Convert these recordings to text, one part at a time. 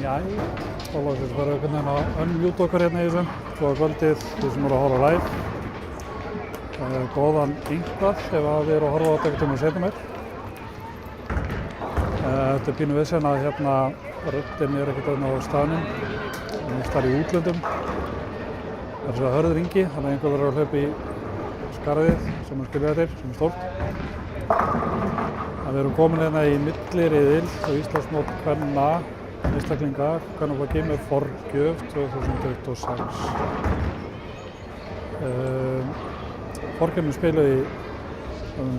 Þá loksins verður einhvern veginn að unmute okkur hérna í þessum. Góða kvöldið, þið sem eru að horfa live. Góðan einhvað ef að þið eru að horfa á þetta einhvern tímann seinna meir. Þetta pínu vesen að hérna röddin ekkert á staðnum. Hún í útlöndum. Það er svo Hörður Ingi, þannig að einhver verður að hlaupa í skarðið sem skilja eftir, sem stórt. Við erum komin hérna í milliriðil á Íslandsmót kvenna einstaklinga kvennaflokki með forgjöf 2026. Forgjöfni spiluðu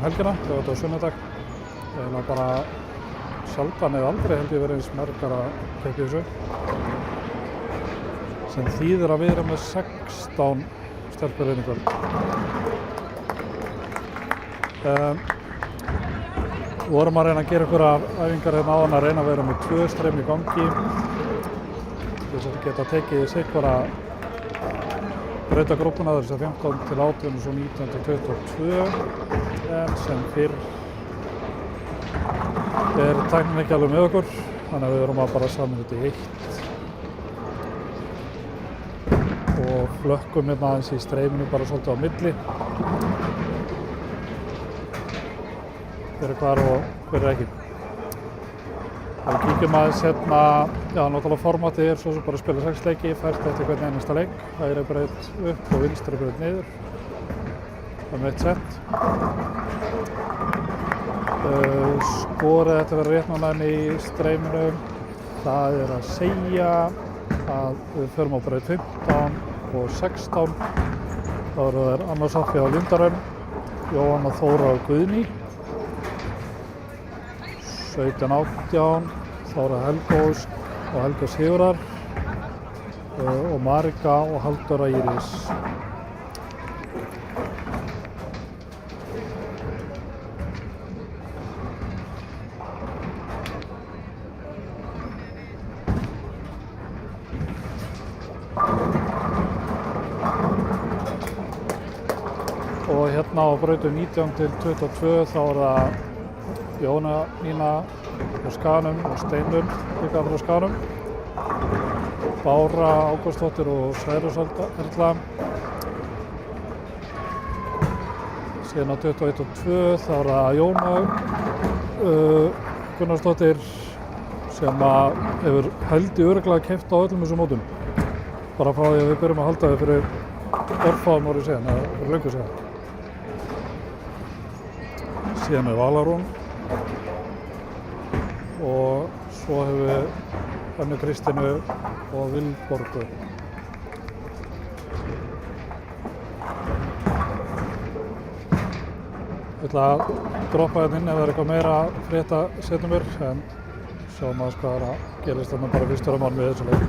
helgina, þegar þetta var sunnudag. Eiginlega bara sjaldan eða aldrei held ég verið eins margar að keppa í þessu. Sem þýðir að við erum með 16 stelpur í kvöld. Við vorum að reyna að gera einhverjar æfingar hérna áðan að reyna að vera með 2 streym í gangi til þess að geta tekið sitthvora brautagrúppuna, þess að 15 til 18 og svo 19 til 22 en sem fyrr tæknin ekki alveg með okkur þannig að við erum að bara saman þetta í eitt og flökkum hérna aðeins í streyminu bara svolítið á milli hver hvar og hver ekki. Við kíkjum aðeins hérna, náttúrulega formatið svo sem bara að spila 6 leiki, fært eftir hvern einasta leik. Hægri braut upp og vinstri braut niður. Það með 1 sett. Skorið þetta verður rétt núna í streyminu. Það er að segja að við förum á braut 15 og 16. Þá eru það Anna Soffía og Lindarönn, Jóhanna Þóra og Guðný. 17-18, þá eru Helga Ósk og Helga Sigurðar og Marika og Halldóra Íris. Og hérna á brautum 19 til 22 þá er það Jóna, Nína á Skanum og Steinun líka frá Skanum. Bára Ágústsdóttir og Særós Erla. Síðan á 21 og 2 þá er það Jóna Gunnarsdóttir sem hefur held í örugglega keppt á öllum þessum mótum. Bara frá því að við byrjum að halda þau fyrir örfáum ári síðan, eða fyrir löngu síðan. Síðan er Vala Rún. Og svo hefur við Önnu Kristínu og Vilborgu. Ég ætla að droppa hérna inn ef það er eitthvað meira að frétta seinna mér en sjáum aðeins hvað er að gerist þarna bara fyrstur á mann við þessu leik.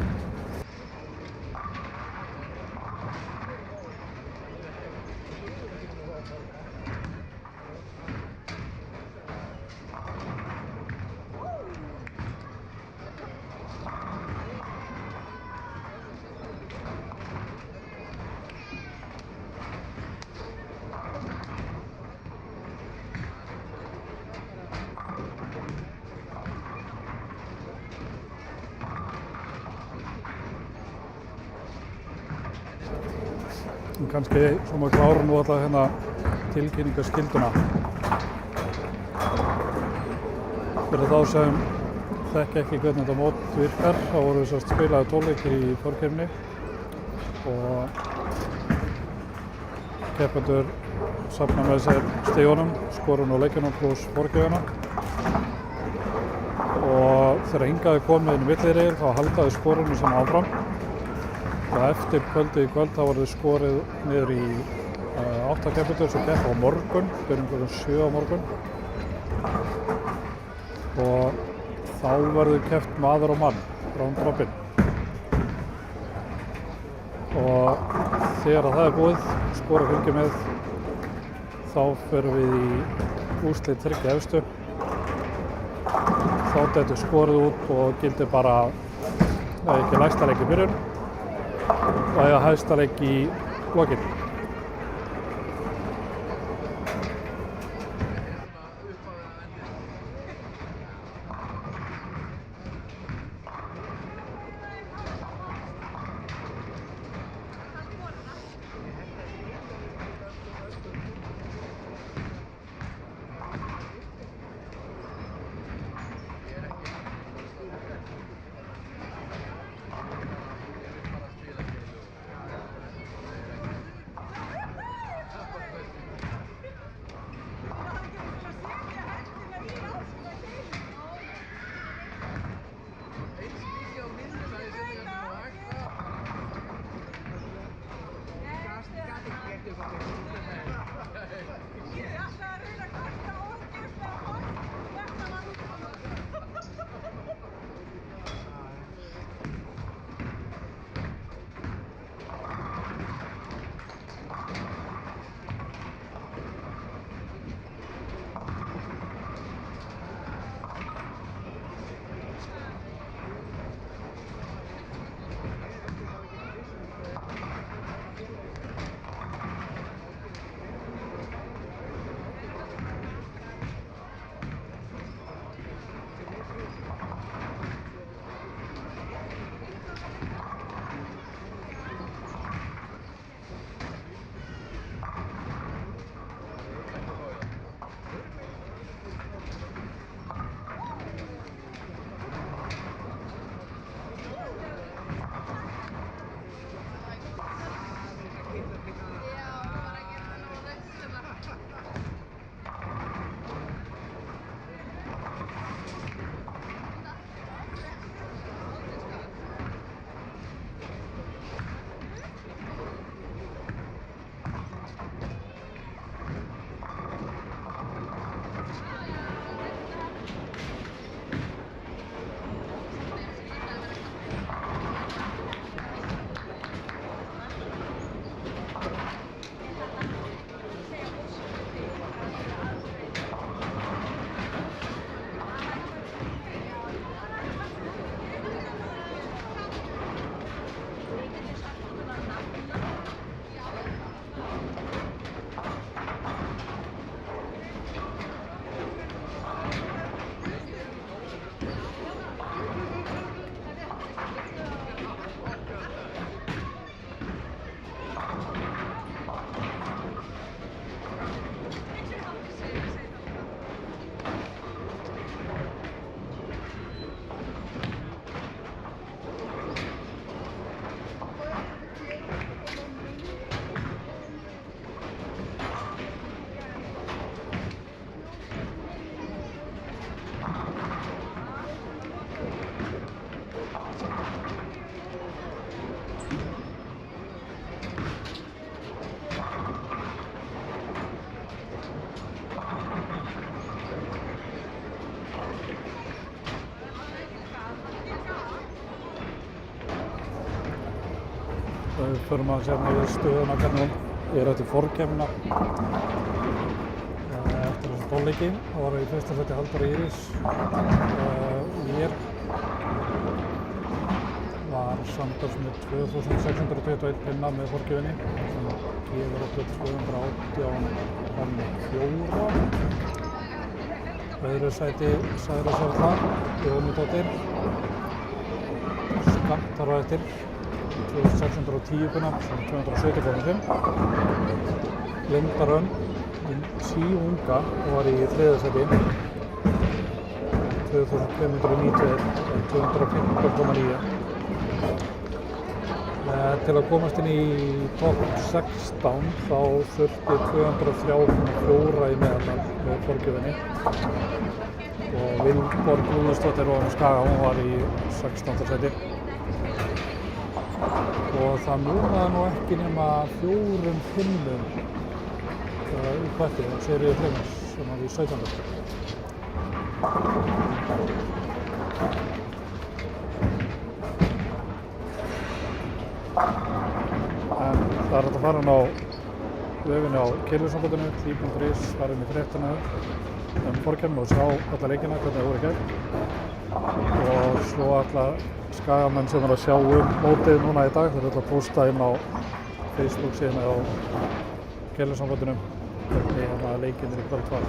Kannski svo maður klára nú alltaf hérna tilkynningarskylduna. Fyrir þá sem þekki ekki hvernig þetta mót virkar, þá voru við spilaði 12 leikir í forkeppni og keppendur safna með sér stigunum, skorun og leikjunum pluss forgjöfuna. Og þegar hingað er komið inn í milliriðil þá haldaði skorunum sem áfram. Og eftir kvöldið í kvöld þá var þau skorið niður í 8 keppendur sem keppa á morgun, byrjum klukkan 7 á morgun. Og þá verður keppt maður og mann, round robin. Og þegar það er búið, skora fylgir með, þá förum við í úrslit 3 efstu. Þá dettur skorið út og gildir bara ekki lægsta leik í byrjun. Og eiga hæsta leik í lokin. Við förum að hérna yfir stöðuna hvernig er eftir forkeppnina. Eftir þessu tónleiki var í fyrsta sæti Halldóra Íris. Ég var samtals með 2621 pinna með forkeppninni sem gefur okkur 218,4. Öðru sæti Særa Sörla, Jónudóttir. Skammt þar á eftir 2610 pinna sem 270,5. Linda Rönn, síunga, var í þriðja sæti 2591 215,9. Til að komast inn í topp 16 þá þurfti 203,4 í meðaltal með forgjöfinni og Vilborg Lúðursdóttir og Skaga, hún var í 16. sæti. Og það munaði nú ekki nema 4 pinnum í hvætti og Sigríður Hlynur sem var í 17. En það er hægt að fara inn á vefinn á Keilusambandinu, því.is, fara inn í fréttina forkeppnina og sjá alla leikina, hvernig það voru í gegn. Og svo alla Skagamenn sem er að sjá mótið núna í dag, þeir eru að posta inn á Facebook síðan á Keilusambandinu hvernig leikinn í kvöld var.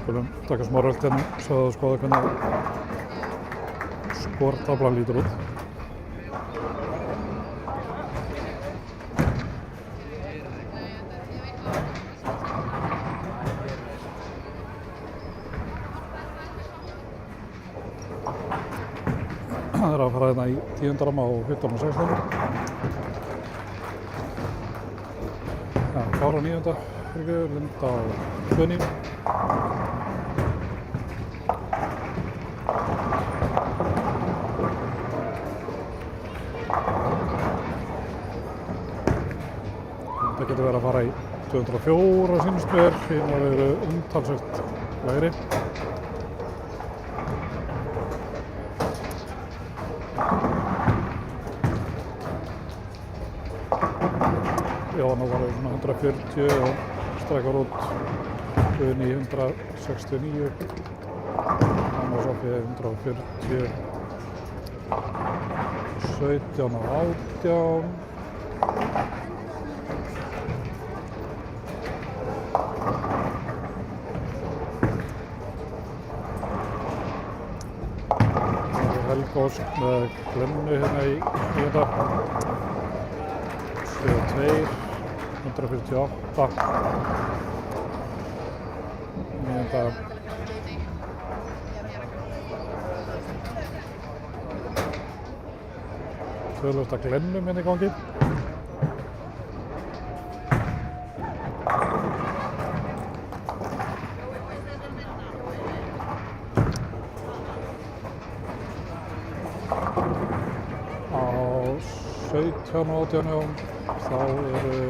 skulum taka smá rölt hérna svo að skoða hvernig skortaflan lítur út. Það er að fara hérna í 10. ramma og 15 og 16. Ja, Kára 9. Linda á 2. Þetta getur verið að fara í 204 sínust mér, hérna verið umtalsvert lægri. Jóhanna var svona 140 og strækkar út Guðný 169, Anna Sofía 140, 17 og 18. Helga Ósk með Glennu hérna í 9. 72, 148, 9. Tölvöld að Glennum hérna í gangi. Á 17 og 18 þá eru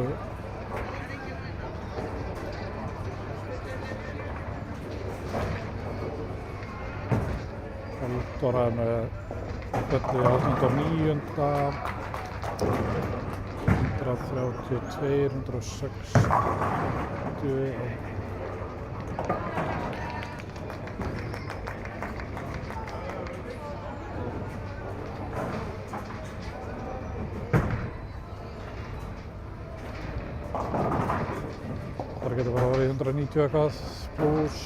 Halldóra með Böllu 18. og 9. 132, 160 Það getur bara að vera í 190 eitthvað pluss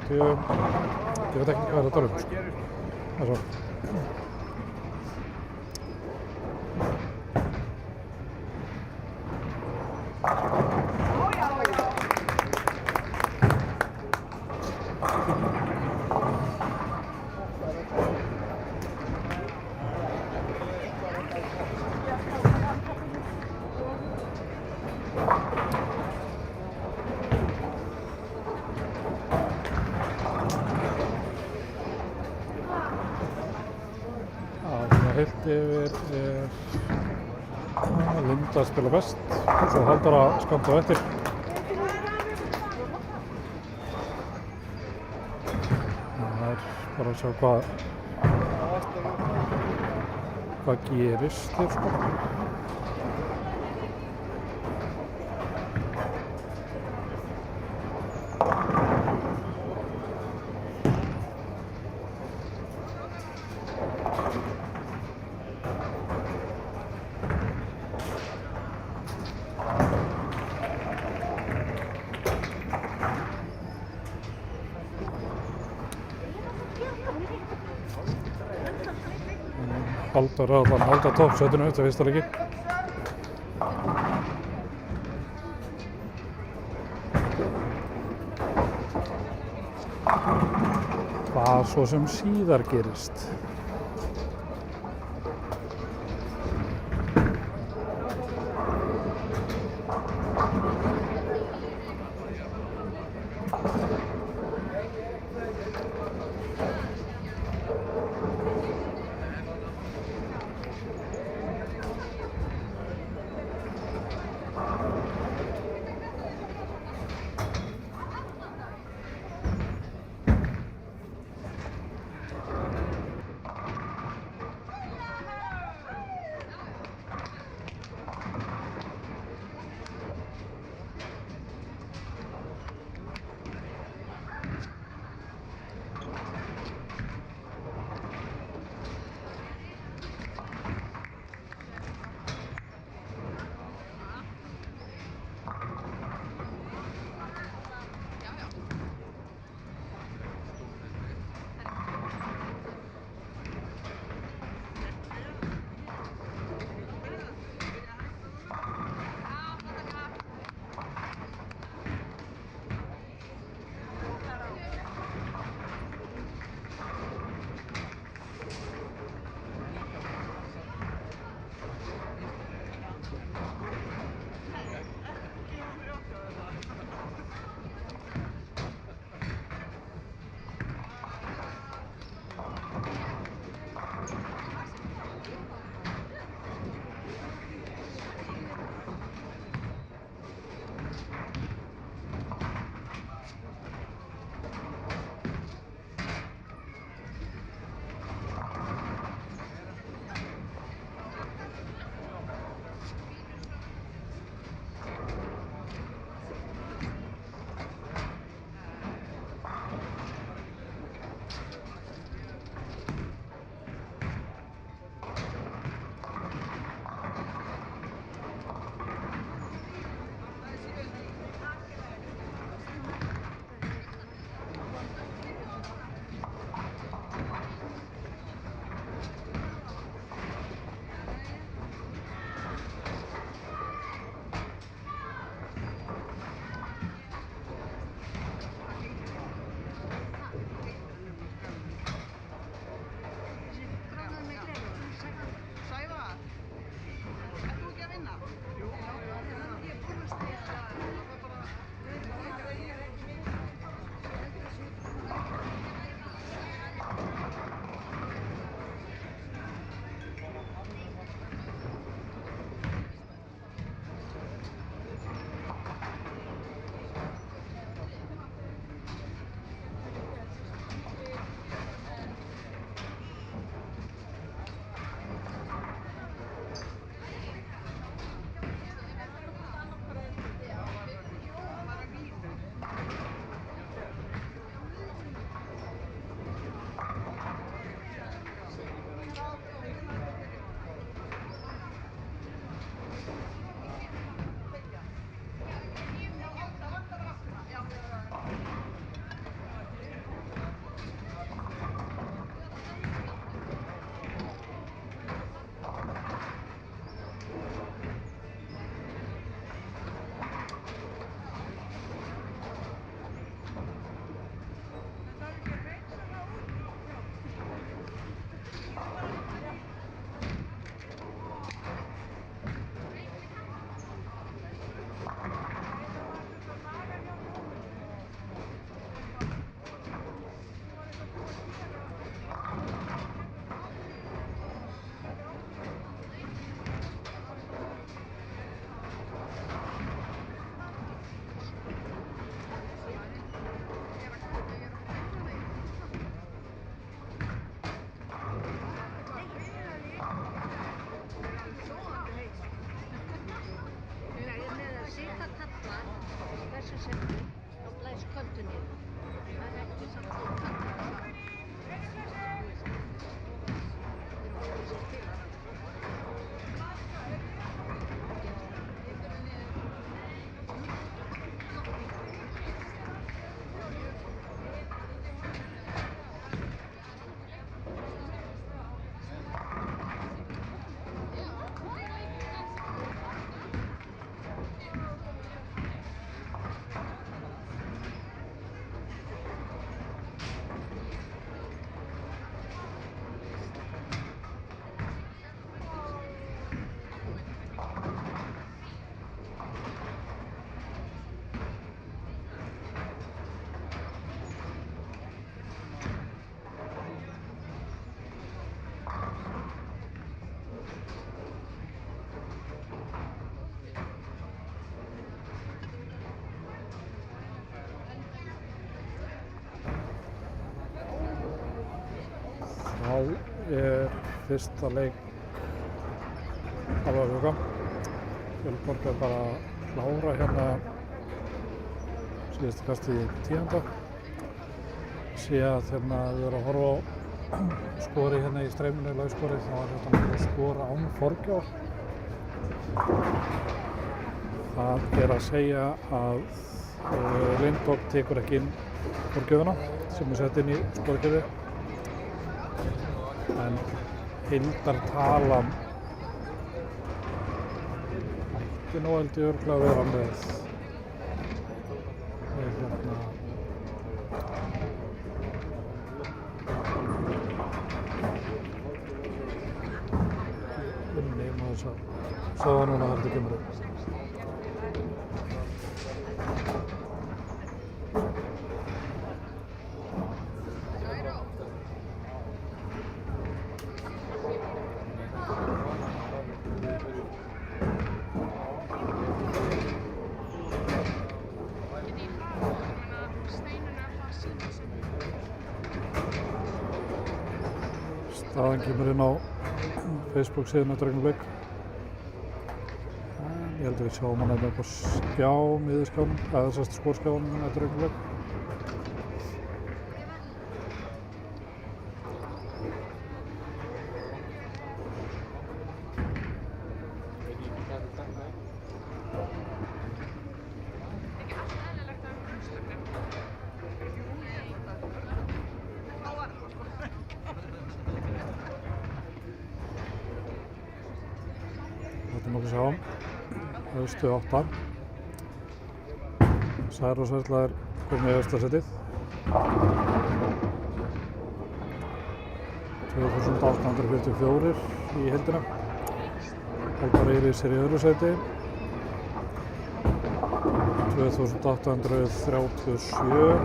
80, ég veit ekki hvað þetta er sko. Það er svo. Heilt yfir er Linda að spila best, svo Halldóra skammt á eftir. Það er bara að sjá hvað gerist hér sko. Halldóra er að halda toppsætinu eftir fyrsta leiki. Hvað svo sem síðar gerist. er fyrsta leik alveg huga. Fjölborg er bara að klára hérna síðustu kast í 10. Sé að hérna við erum að horfa á skori hérna í streyminu, lagskori, þá er þetta að skora án Forgjár. Það er að segja að Lindborg tekur ekki inn forgjöfuna sem er sett inn í skorkerfi, en heildartalan ætti nú held ég örugglega að vera með hérna inni með þess að svo það núna heldur kemur upp. Staðan kemur inn á Facebook síðan eftir augnablik. Ég held að við sjáum hann hérna upp á skjá, miðjuskjánum, eða þessast skórskjánum eftir augnablik. Þetta má ekki sjá, Austu 8. Særós Erla er komið í Austasettið. 2844 í heildina. Hólmar Eiríks er í öðru sæti. 2837,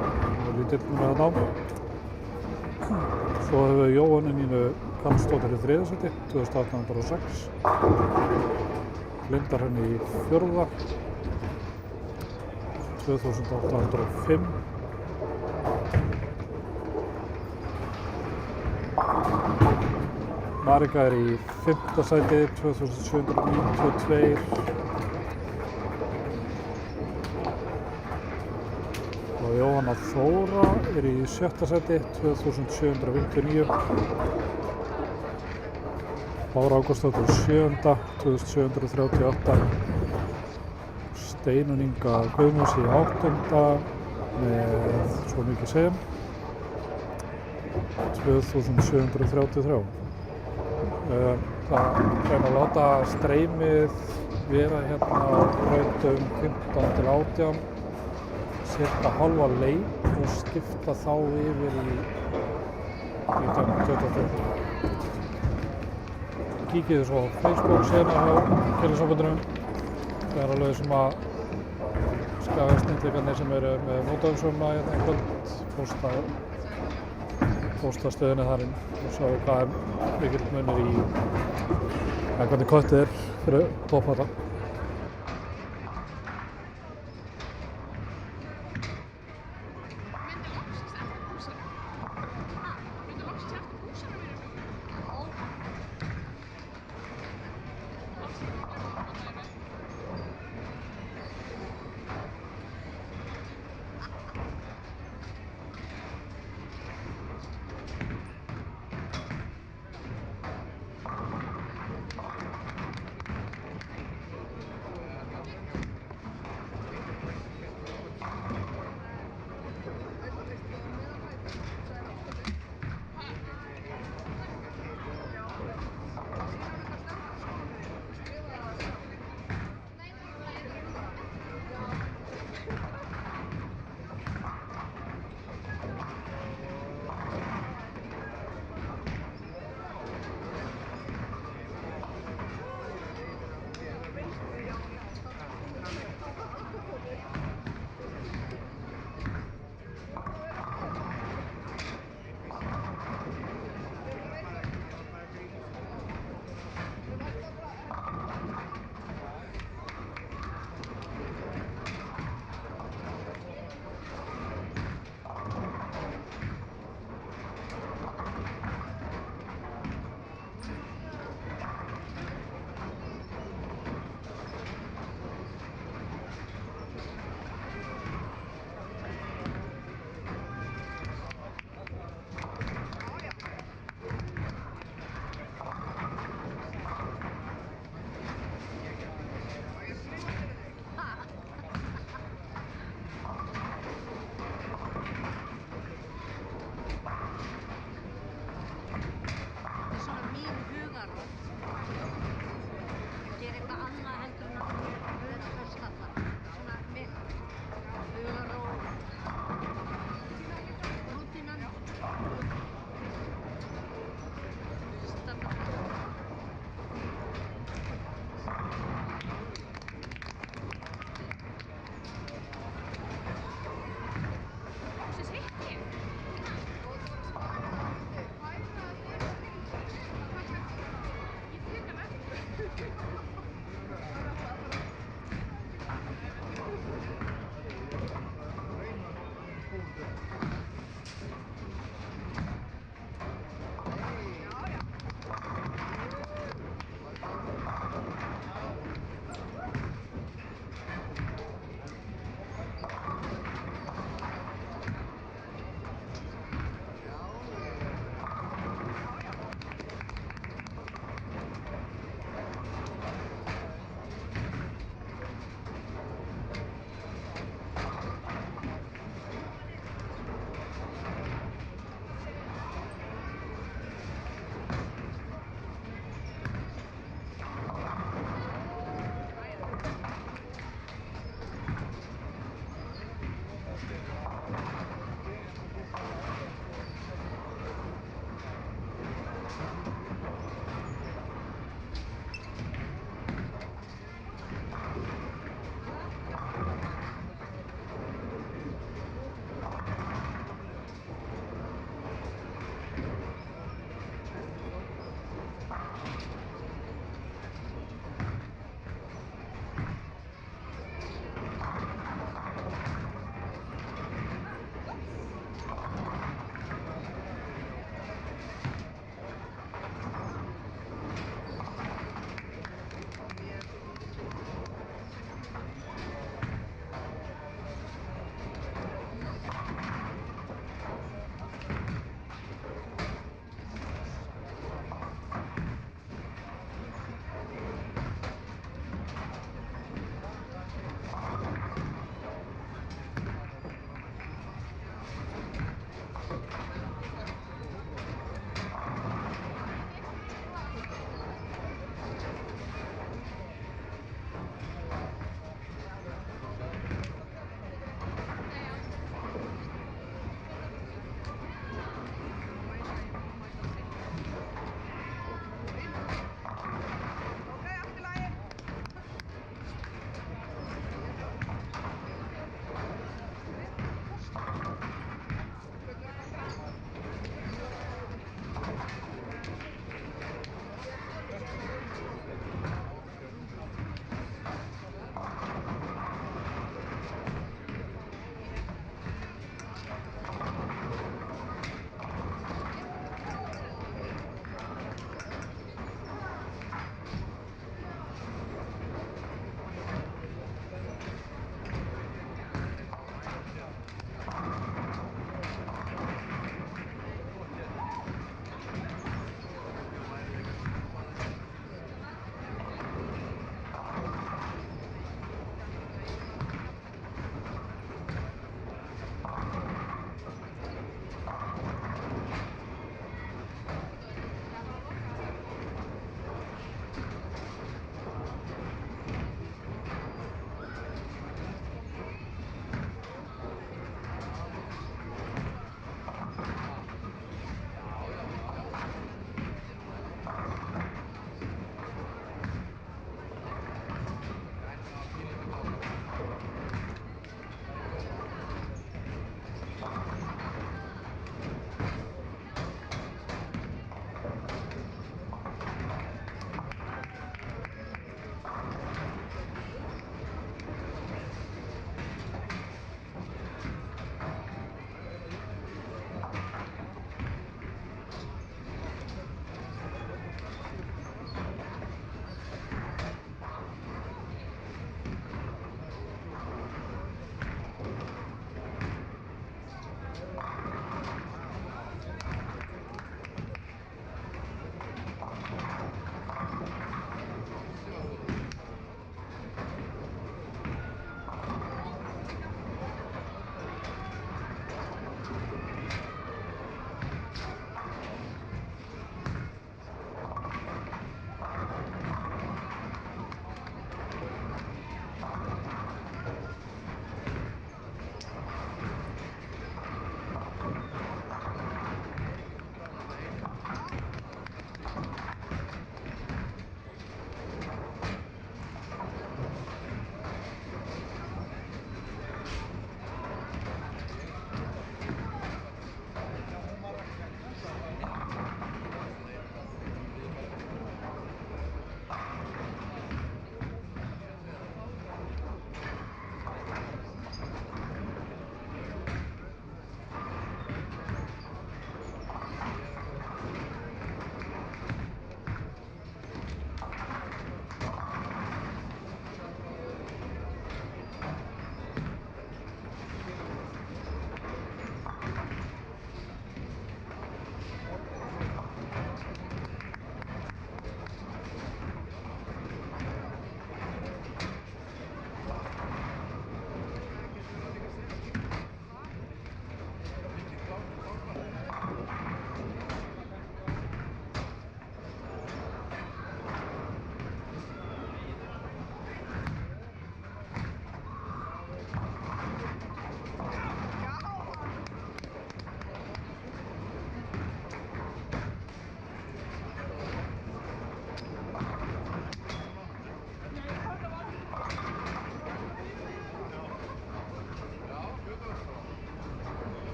lítill með það ná. Svo hefur við Jóhannu Nínu Karlsdóttir í 3. sæti, 2806. Lindar henni í 4. 2805. Marika er í 5. sæti, 2792. Og Jóhanna Þóra er í 6. sæti, 2759. Bára Ágústsdóttir í 7. 2738. Steinunn Inga Guðmunds í 8. með svo mikið sem 2733. Það reyna að láta streymið vera hérna á brautum 15 til 18, cirka hálfa leik og skipta þá yfir í 1925. Kíkið svo á Facebook síðan á Keilusambandinu. Það er alveg sem að Skagastindleikarnir sem eru með mótaumsóknina hérna í kvöld pósta stöðunni þar inn og sjá hvað er mikill munur í hvernig köttið er fyrir topphatta.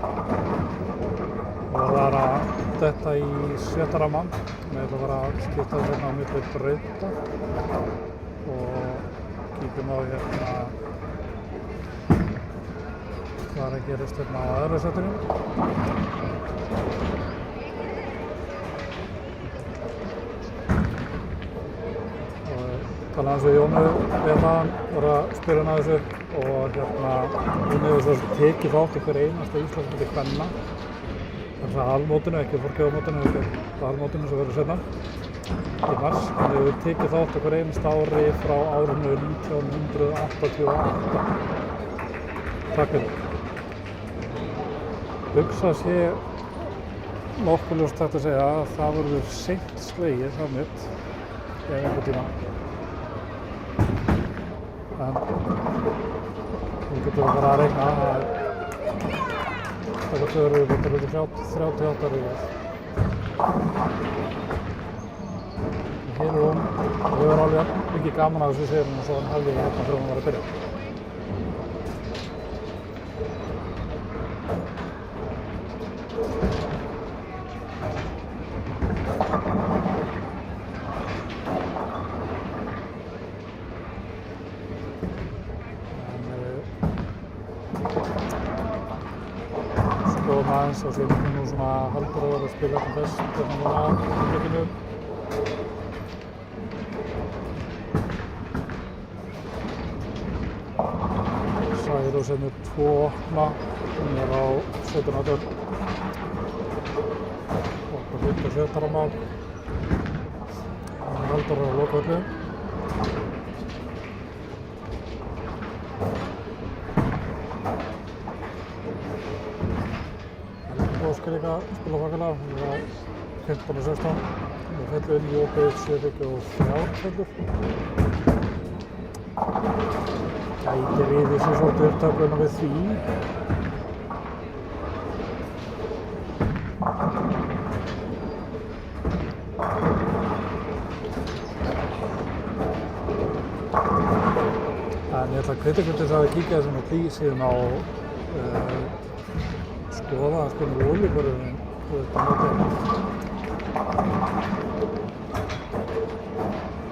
og það að detta í 7. ramma. Við ætlum að fara að skipta þess á milli brauta og kíkjum á hérna hvað er að gerast hérna á öðru setinu. Tala aðeins við Jónu þaðan, var að spila hann að þessu og hérna hún hefur svo tekið þátt í hver einasta Íslandsmóti kvenna. Þess að halmótinu, ekki forkeðamótinu, heldur halmótinu sem verður seinna í mars. Hún hefur tekið þátt í hver einasta ári frá árinu 1988. Takk fyrir. Hugsa sé nokkuð ljóst hægt að segja að það verður seint slegið það mitt ef einhvern tíma. En við getum bara að reikna að það verður betur út í 38 ríðar. Hér er hún og við erum alveg mikið gaman af þessu sérinu og svo hann hefði hérna þegar hún var að byrja. Skoðum aðeins og séum nú svona Halldór að vera að spila þetta best hérna núna á leikinu. Særós er með 2 opna, hún er á 17. Okkur hlut og 7. ramma. Halldór er á lokvelli. Óskar líka að spila þokkalega, hún er á 15 og 16. Hún er fellu inn í opið 73 fellur. Gæti riðið sér svolítið upp töfluna við því. En ég ætla að hvetja ykkur til þess að kíkja þessum á síðan á skoða að spila olíuborðinu og þetta móti.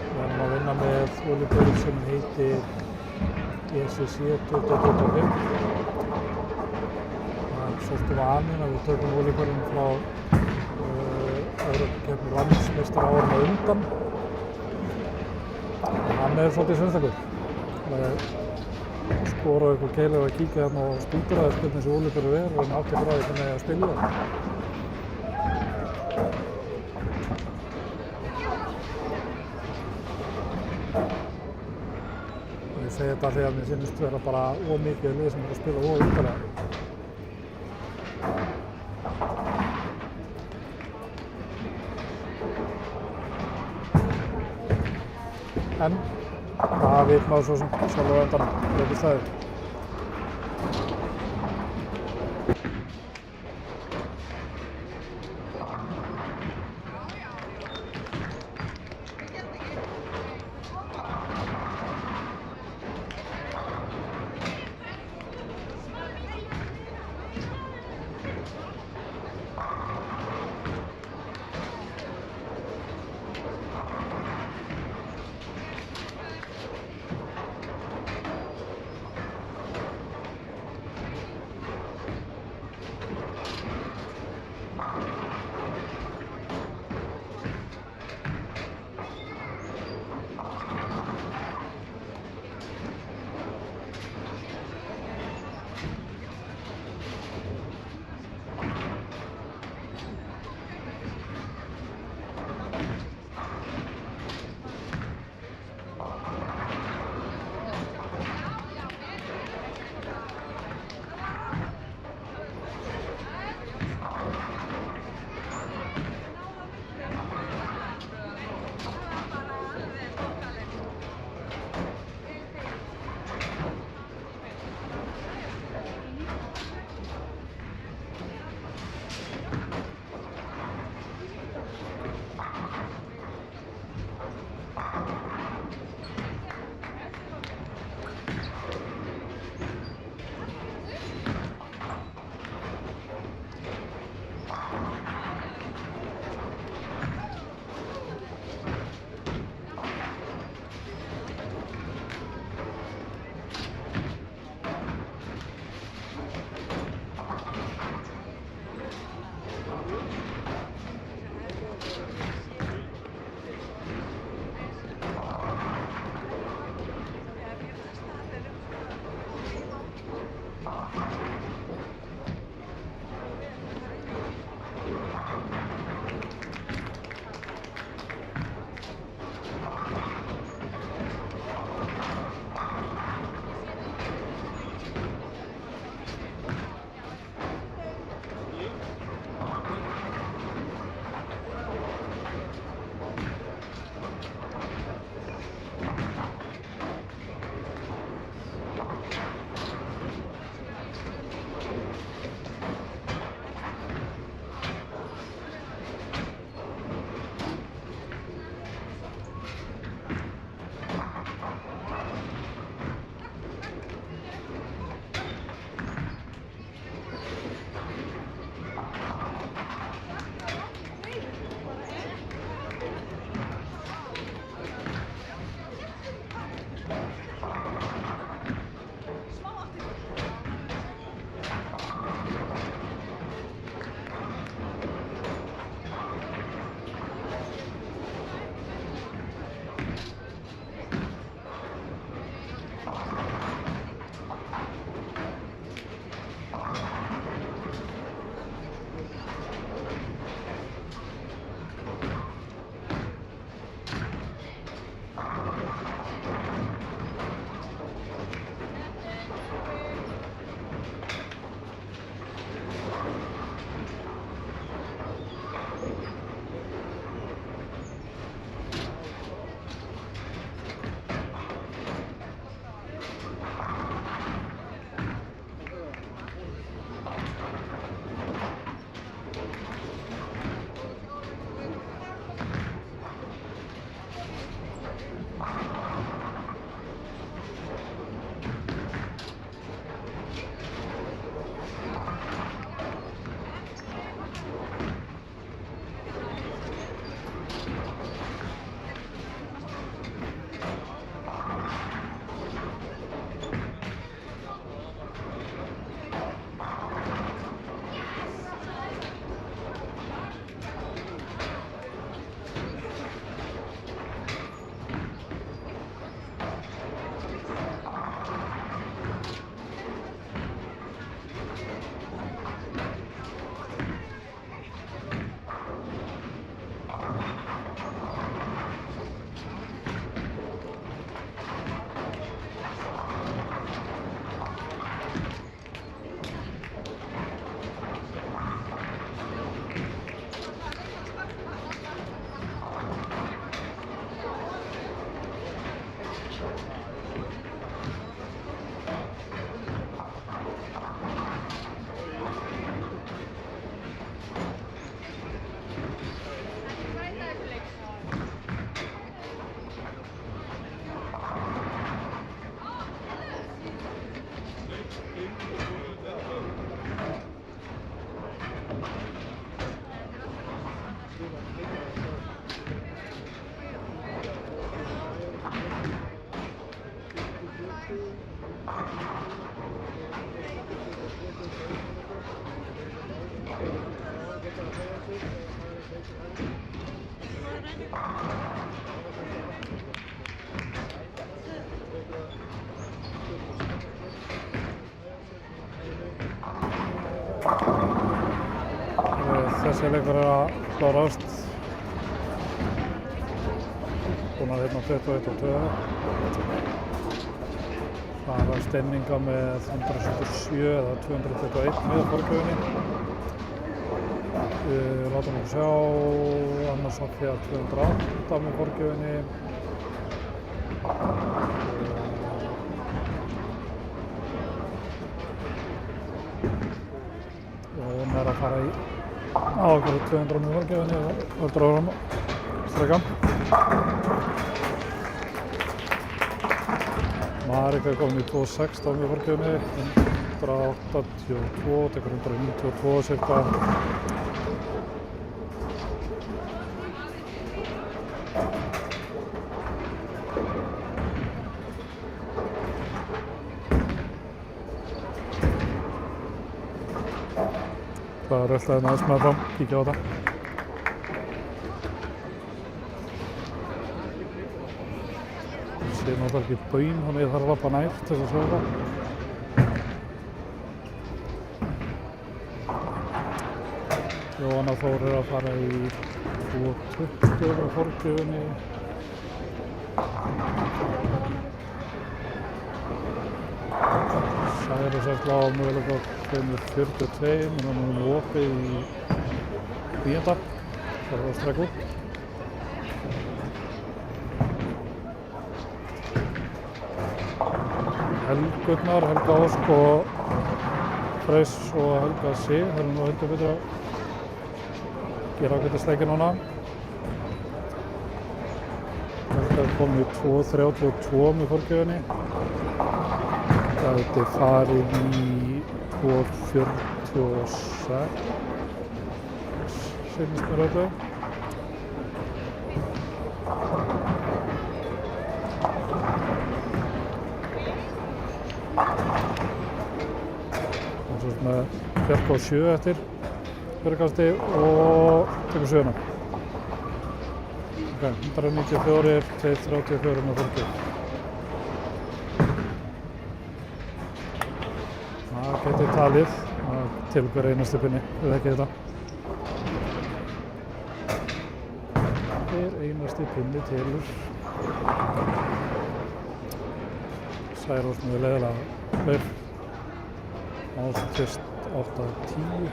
Við erum að vinna með olíuborð sem heitir ECC 2025. Það er svolítið vaninn að við tökum olíuborðinu frá Evrópukeppni landsmeistara árinu á undan. Hann er svolítið sérstakur. Skora ykkur keilir að kíkja hérna og stúdera hvernig þessi olíuborður er og átti frá því hvernig að spila það. Ég segi þetta því að mér finnst vera bara ómikið lið sem er að spila óítalega. En það veit maður svo sem sjálf á endanum, leikir staðið. þessi leikur að klárast. Búin að hérna 21 og 2. Það var Steininga með 177 eða 221 með forgjöfinni. Látum við sjá, Anna Sofía 208 með forgjöfinni. Og hún að fara í ákveðu 200 með forgjöfinni og heldur áfram streka. Marika komin í 216 með forgjöfinni, 182, tekur 192 cirka. Það er alltaf aðeins með fram, kíkja á þetta. Það sé náttúrulega ekki baun, þannig ég þarf að labba nær til að sjá það. Jóhanna Þór að fara í 220 með forgjöfinni. Særi sérst á mögulega 242, menn hann er opið í 9. Það er að streka út. Helgurnar, Helga Ósk og Freys og Helga Sig, það er nú heldur betur að gera ágætisleiki núna. Helga er komin í 232 með forgjöfinni. Það er farið í 246, seinast mér þetta. Og svo með Bjarka á 7 eftir björgkasti og tekur 7. Ok, 194, 234 með forgjöf. Það geti talið til hver einasti pinni, við ekki þetta. Hver einasti pinni tilur. Særós mjög leiðilega hlaup. Ástist 8-10.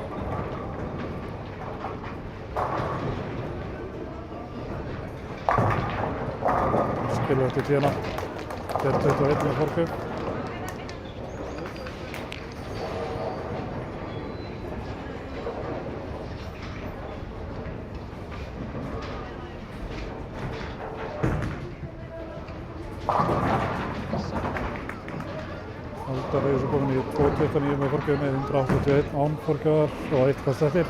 Skilur eftir 10. Þetta er 21 með forgjöf. Aldar er svo komin í 229 með forgjöfinni, 181 án forgjöfar og 1 kast eftir.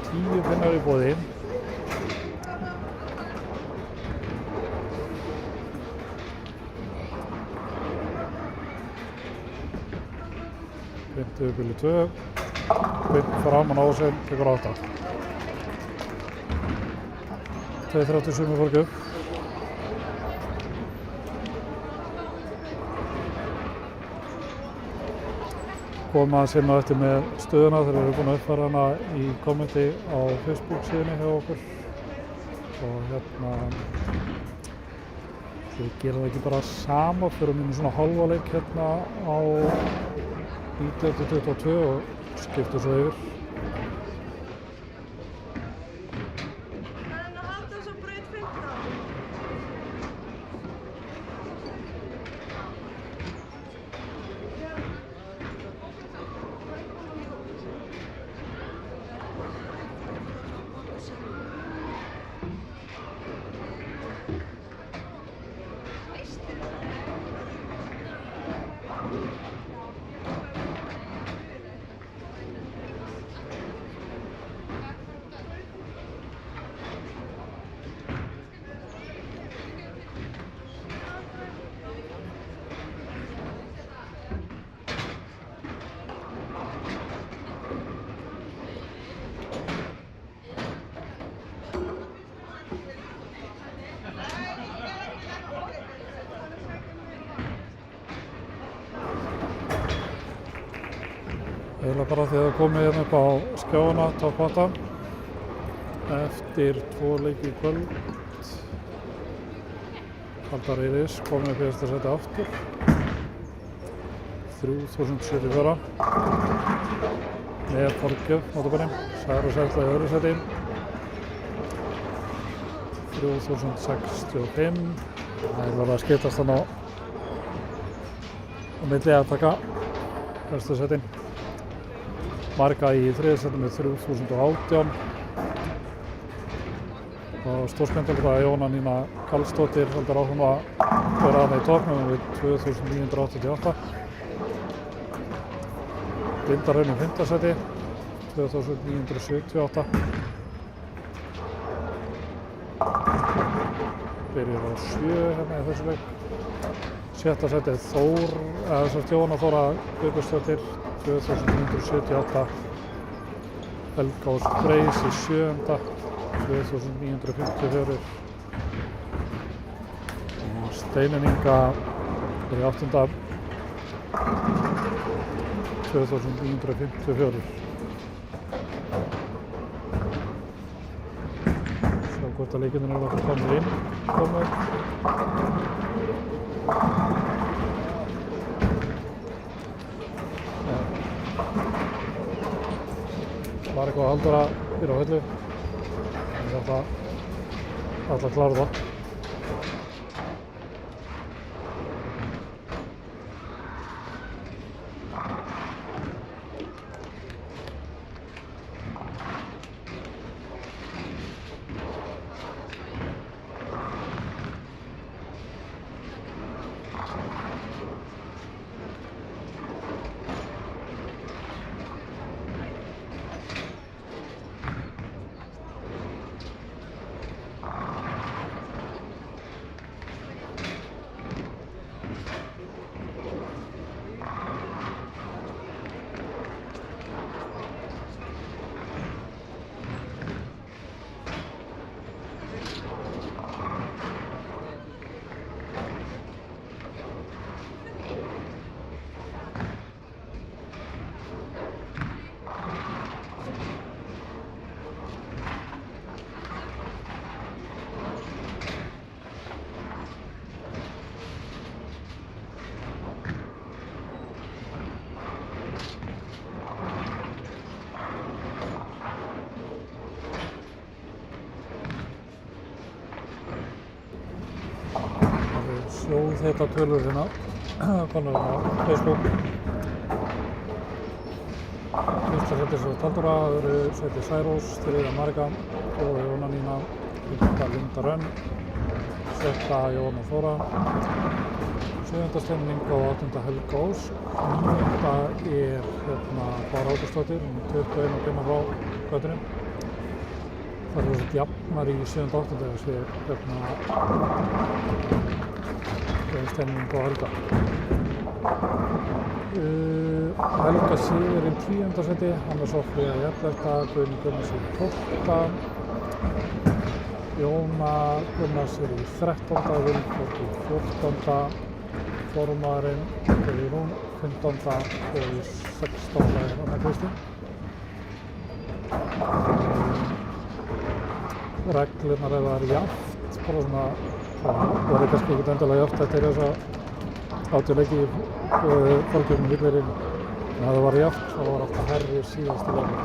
Tíu pinnar í boði. Pintu upp í 2, pint framan á sig, tekur 8. 237 með forgjöf. Koma að sinna eftir með stöðuna þegar við erum búin að uppfæra hana í kommenti á Facebook síðunni hjá okkur. Og hérna, við gerum það ekki bara sama, fyrir minni svona hálfa leik hérna á 19-22 og skiptum svo yfir. Eiginlega bara því að það komið hérna upp á skjána, topp 8 eftir 2 leiki í kvöld. Haldar Eiris komin upp í fyrsta sæti aftur 3074 með Þorgjöf notabenni. Særós Erla í öðru sæti 3065. Það er verið að skiptast hann á milli að taka fyrstu sætin. Marga í þriðja sæti með 3018 og stórskemmtilegt að Jóna Nína Karlsdóttir heldur áfram að vera þarna í toppnum við 2988. Linda Raun í 5. sæti 2978. Byrjar á 7 hérna í þessu leik. 6. sæti Þór, Jóna Þóra Guðbjörnsdóttir 2978. Helga Ósk Freys í 7. 2954. Steinunn Inga er í 8. 2954. Sjá hvort að leikirnir eru að koma inn. Var eitthvað Halldóra fyrir á höllu. Þetta ætla að klára það. Sjóðheita tölur hérna, konar á Facebook. Fyrsta sæti svo Halldóra, öðru sæti Særós, þriðja Marga, fjóða Jóna Nína, 5. Linda Rönn, 6. Jóna Þóra, 7. Steinunn Inga og 8. Helga Ósk. 9. er hérna Bára Ágústsdóttir, 21 og 5 frá götunum. Það eru þessi jafnar í 7. og 8. þessi hérna Steinunn Inga og Helga. Helga Sigur í 10. sæti, Anna Sofía í 11. Guðni Gunnars í 12. Jóna Gunnars er í 13. Vilborg í 14. Formaðurinn er í Rún 15. og í 16. er Anna Kristín. Reglurnar ef það er jafnt, bara svona það er kannski ekkert endilega jafnt eftir þess að 80 leiki í fólkjörnum vilverið. En ef það var jafnt, þá var alltaf hærri síðasti leikur.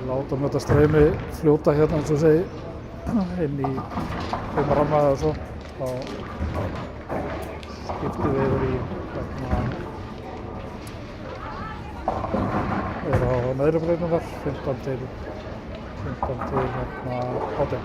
Látum þetta streymi fljóta hérna eins og segi inn í ramma eða svo. Þá skiptum við yfir í á neðri breytingar 15 til 18.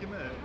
ekki með þér.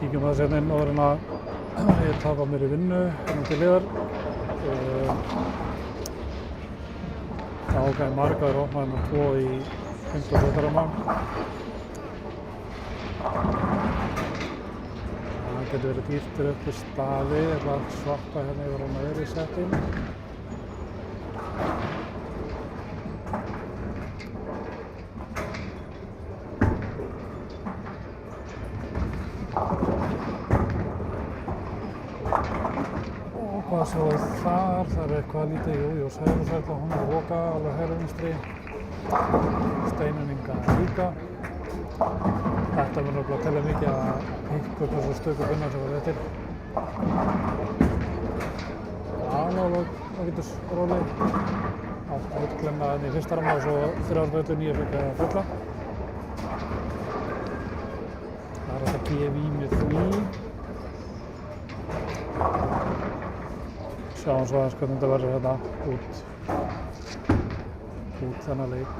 Kíkjum aðeins hérna inn áður en að ég taka mér í vinnu hérna til hliðar. Ok, markaður opnaði með 2 í 57 mann. Það getur verið dýrtur upp í staði eða svarta hérna yfir á neðri settin. Og hvað svo þar? Það eitthvað lítið, jú, sæðursætla, hún loka alveg hægri vinstri. Steinuninga líka. Þetta mun að telja mikið að pikka upp þessu stöku bunnar sem var eftir. Alveg ágætis róli. Allt útklemma í fyrsta ramma og svo 3 brautir 9 fikk að fulla. Það hægt að gefa í með því. Sjáum svo aðeins hvernig þetta verður hérna út þennan leik.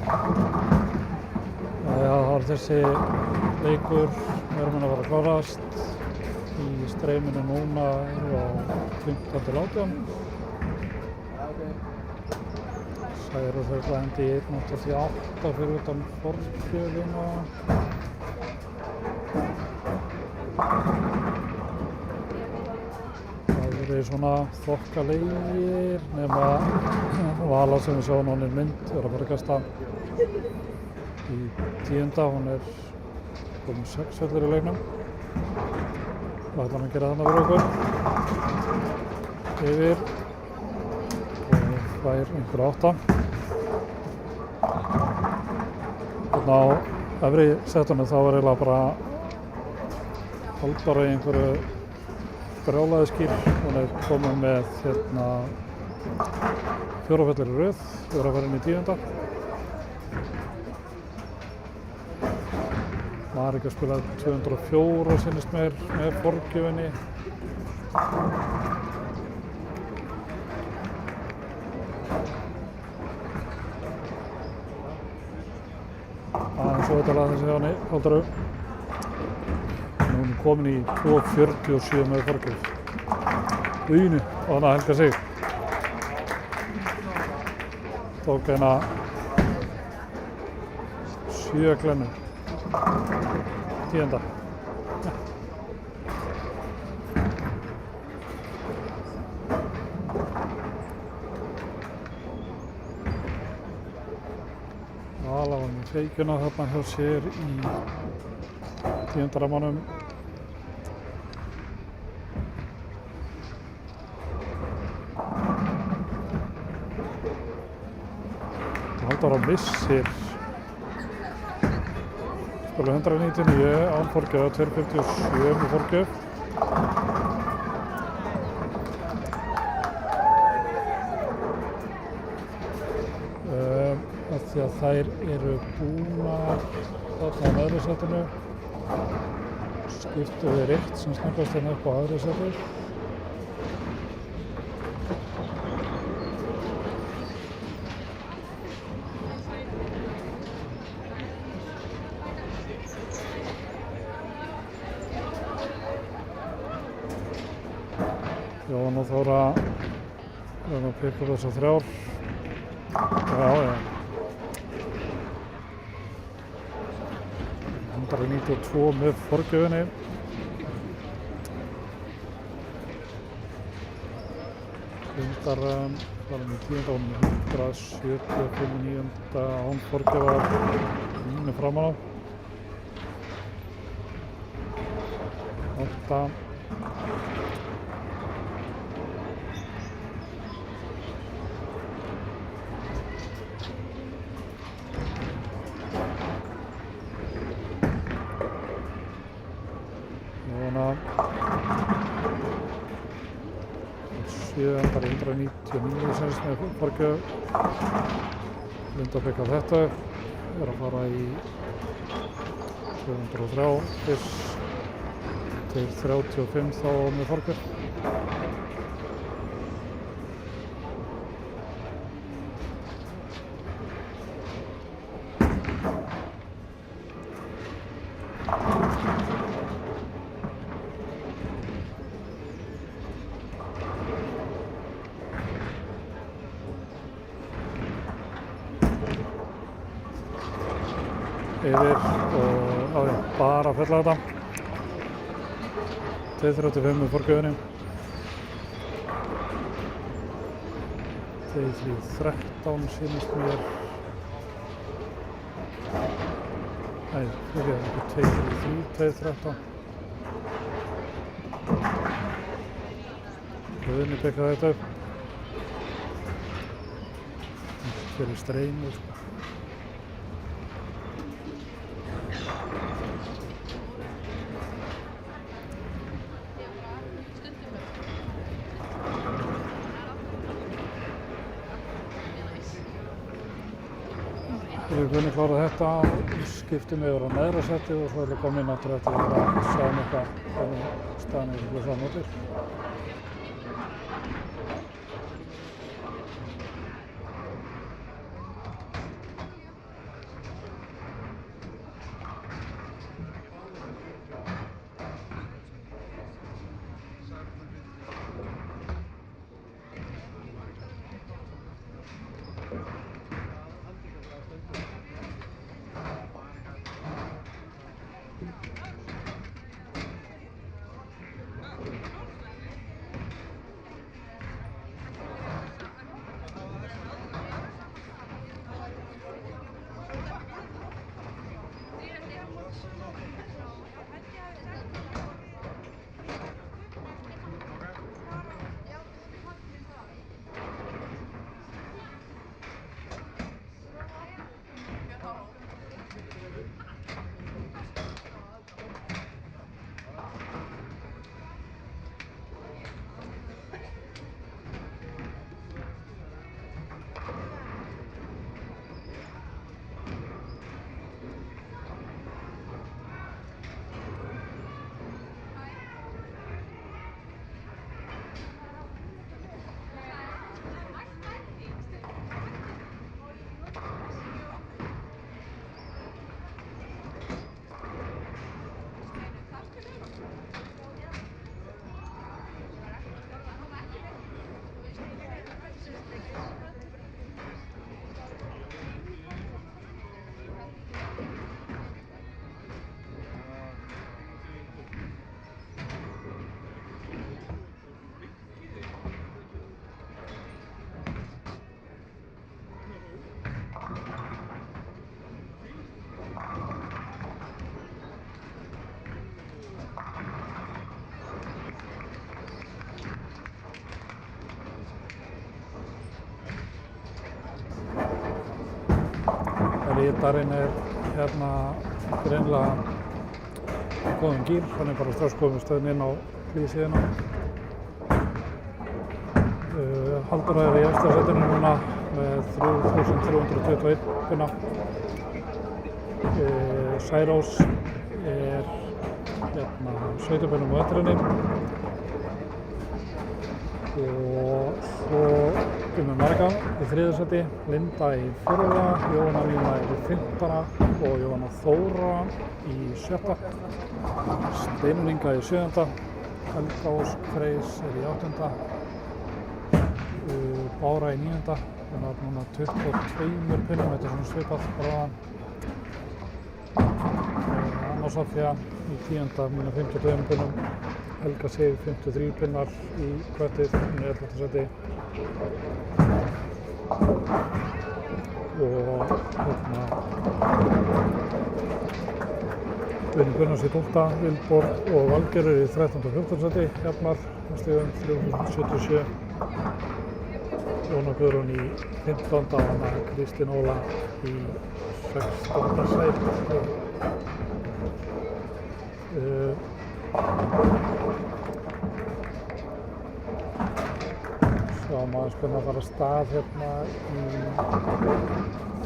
Já, það var þessi leikur að fara að klárast í streyminu núna á 15-18. Særufugl hendi í 1.88 fyrir utan forgjöfina. Það verið svona þokkalegir nema Vala sem við sjáum hún mynd að fara að kasta í 10. Hún komin 6 vellir í leiknum. Það ætlar hann að gera þarna fyrir okkur. Yfir og fær einhver 8. Þarna á efri setunum þá var eiginlega bara Haldara í einhverju brjálaði skýr. Hún komin með 4 vellir í röð. Þau að fara inn í 10. Var ekki að spila 204 sinnist mér með forgjöfinni. Aðeins svo þetta lag þessi á Haldaru. Hún komin í 2.47 með forgjöf. Uínu og hann að helga sig. Tók eina 7 glennur. 10. Vala var með feikjuna þarna hjá sér í 10. rammanum. Haldara missir spila 199 án forgjöf, 2.57 með forgjöf. Af því að þær eru búnar þarna á neðri setinu. Skiptu við rétt sem snöggvast hérna upp á aðri setu. Jón og Þóra að pikka upp þessar 3. Já. 192 með forgjöfinni. Hundar var með 10. og 175 9. án forgjöfar mínu framan á. 8. Jóna 799 senst með forgjöf. Linda pekka þetta að fara í 203 til 35 þá með forgjöf. Yfir og bara að fella þetta. 235 með forgjöfinni. 213 sýnist mér. Nei, ekki 233, 213. Guðni pekkaði þetta upp. Fyrir streymi sko. Við kunni klára þetta, skiptum yfir á neðra settið og svo er það komin aftur eftir að sjá eitthvað hvernig staðan er fyrir framótir. Ritarinn hérna greinilega í góðum gír, hann bara strax komið stöðin inn á hlýðsíðuna. Halldór í efsta sætinu núna með 3.321 punna. Særós hérna 17 punnum á eftir henni. Og svo Gunnar Marga í 3. sæti, Linda í 4., Jóhanna Lína í 15. og Jóhanna Þóra í 7. Steinunn Inga í 7. Helga Ósk Freys í 8. Bára í 9. Hún var núna 22 pinnum, þetta svona svipað bráðan. Anna Sofía í 10. með 52 pinnum. Helga Sif 53 pinnar í kvettið, hún í 11. sæti. Og hérna Guðni Gunnars í 12., Vilborg og Valgerður í 13. og 14. sæti, jafnar með stigum 3.077. Jóna Guðrún í 15. og Kristín Óla í 16. sæti. Sjáum aðeins hvernig að fara af stað hérna í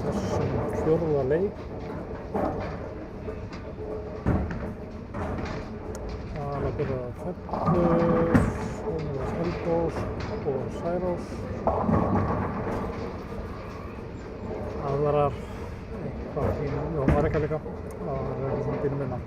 þessum 4. leik. Það er byrjað að Fellur, Helgós og Særós. Aðvarar eitthvað í Marika líka. Það er eitthvað svona bínum innan.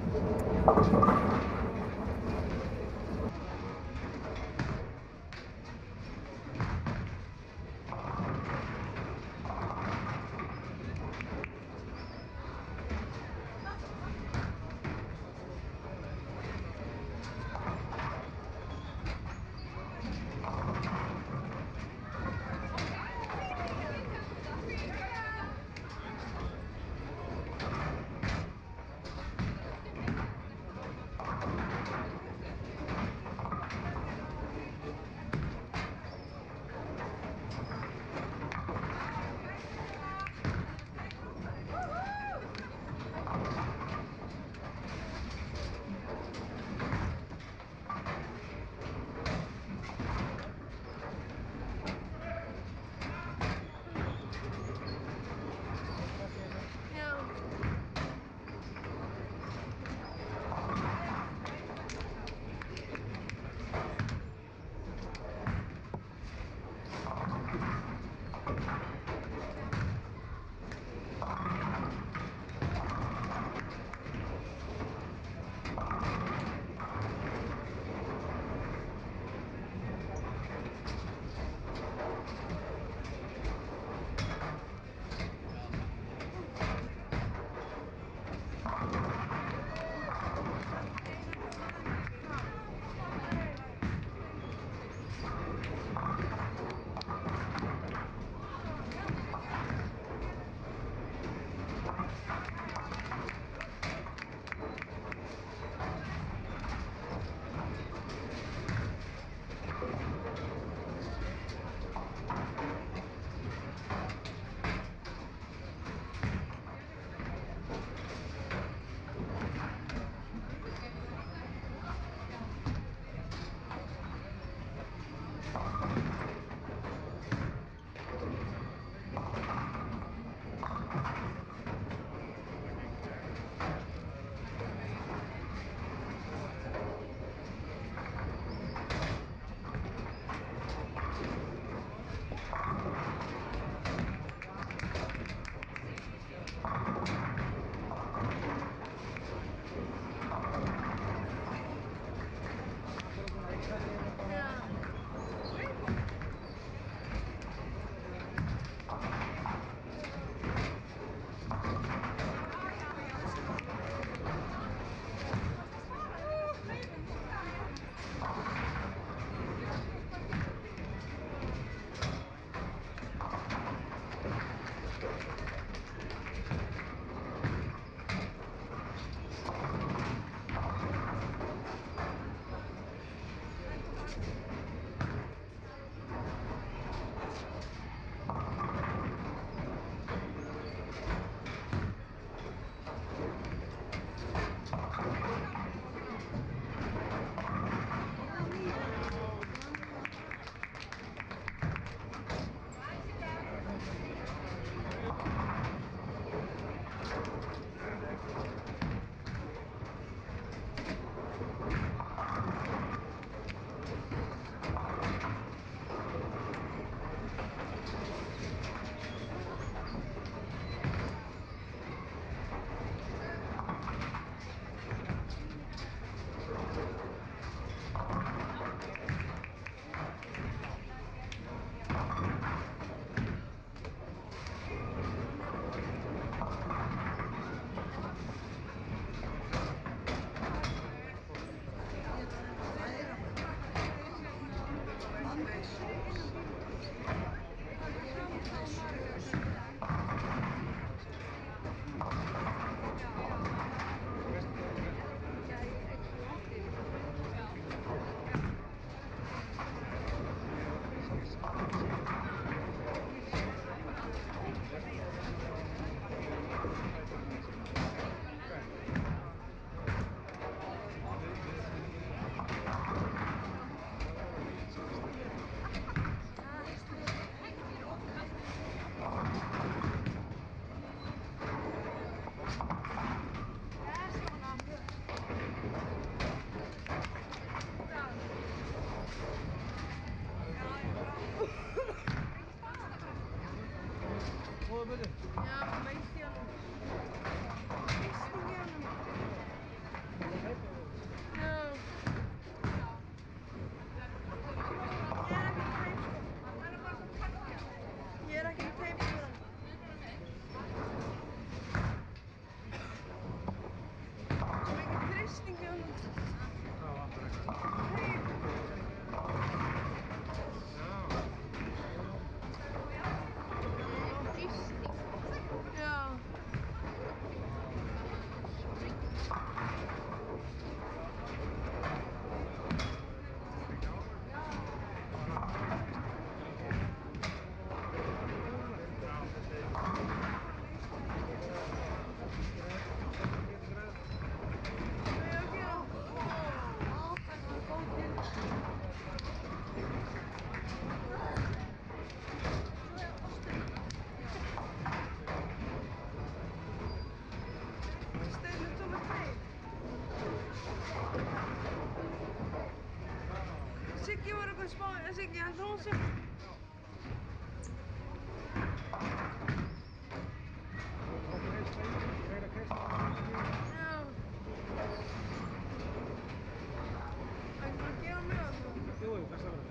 Já, meitt í honum. Hristing í honum. Já. Ég er ekki í teip, sko. Mikið hristing í honum. Já. Siggi var eitthvað spá, Siggi, hann hlóð sig. Já. Það er ekki bara að gefa mig það. Jú, það er það.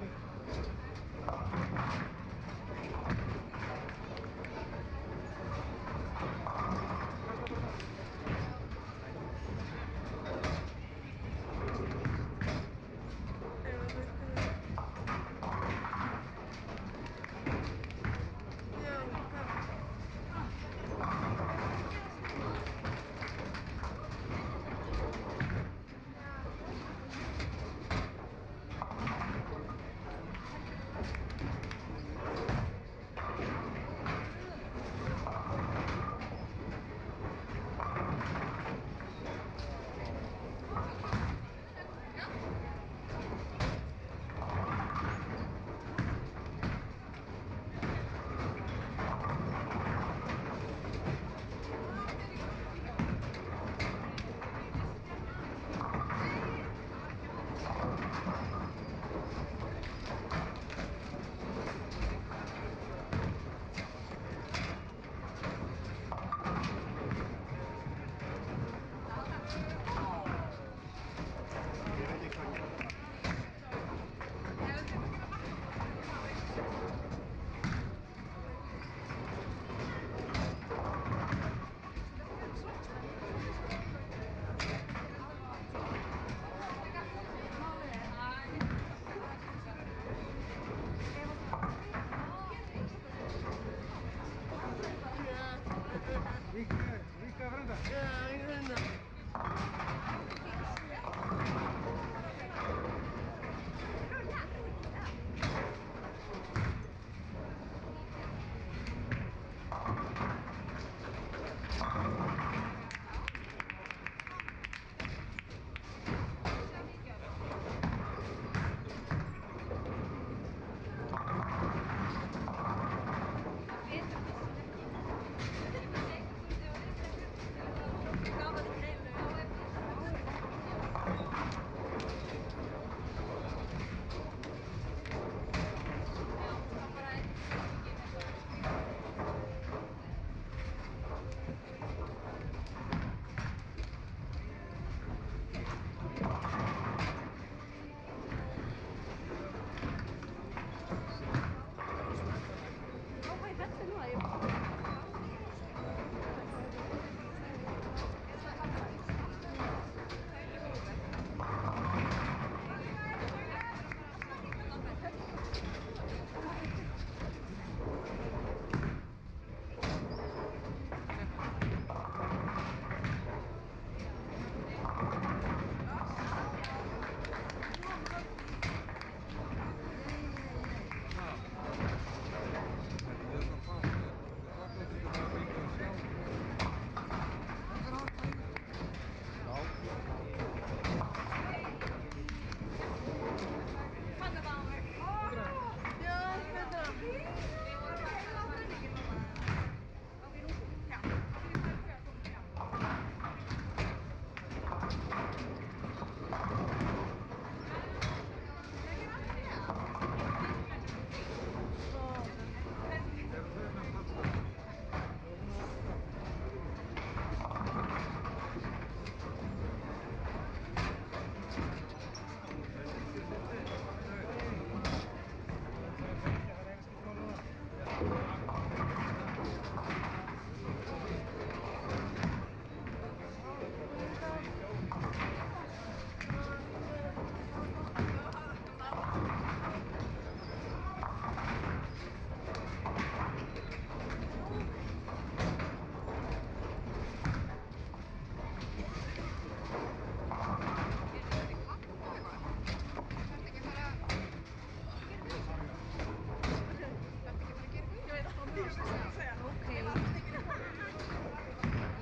Ok. Ég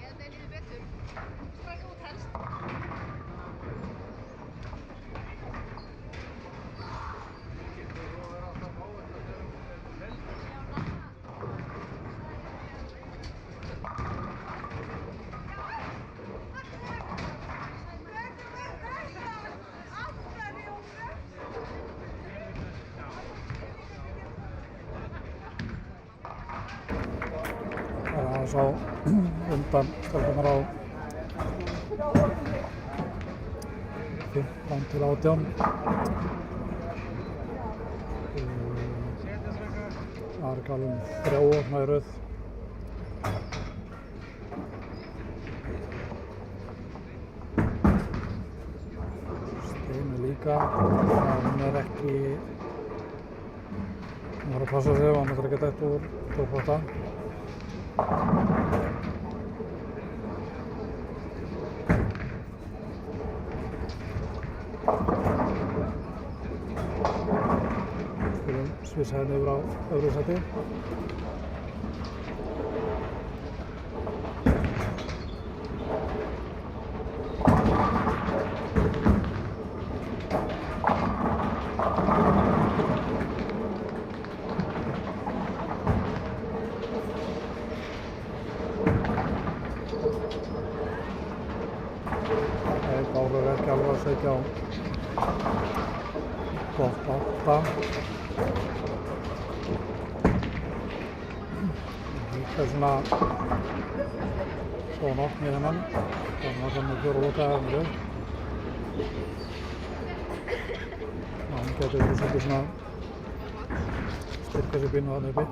held að líði betur. Strax út helst. Það er aðeins á undan stelpunar á 15 til 18. Það er galum 3 opna í röð. Steinu líka, hún er ekki, hún var að passa sig, hann ætlar ekki að detta úr toppátta. Skulum svissa henni yfir á öðru sæti. Báru er ekki alveg að segja á gott 8. Líka svona opnið hennan. Þannig að það er 4 lokaðar með röð. Hann getur verið svolítið svona styrka sér pínu þarna uppi.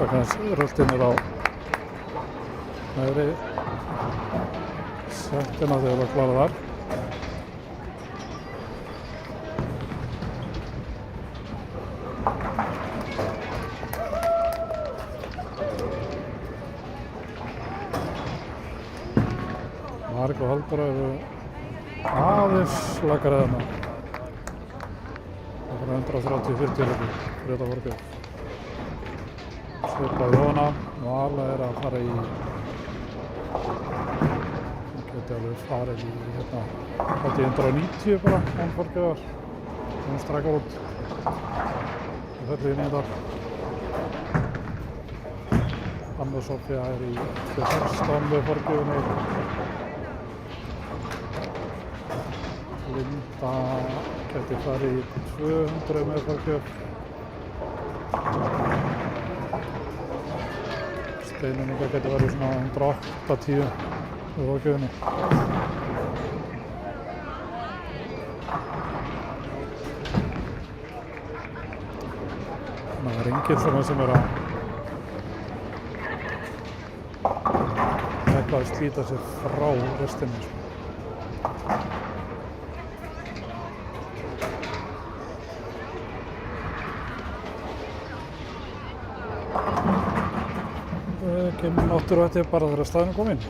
röltinir á neðri settina þegar það klára þar. Mark og Halldóra eru aðeins lakari þarna. Það er 130-40 hluti fyrir þetta Þorgeir. Svipað Jóna, Vala er að fara í, það geti alveg farið í hérna, þetta 190 bara, án Þorgeirar. Hún strækar út. Það fellur inn í þetta. Anna Sofía er í 16 með Þorgeirinni. Linda geti farið í 200 með Þorgeir. Steinunika geti farið í svona 180 með Þorgeirinni. Þannig að það er enginn svona sem er að eitthvað að slíta sig frá restinni. Kemur náttúruvætti bara þegar staðinn er kominn.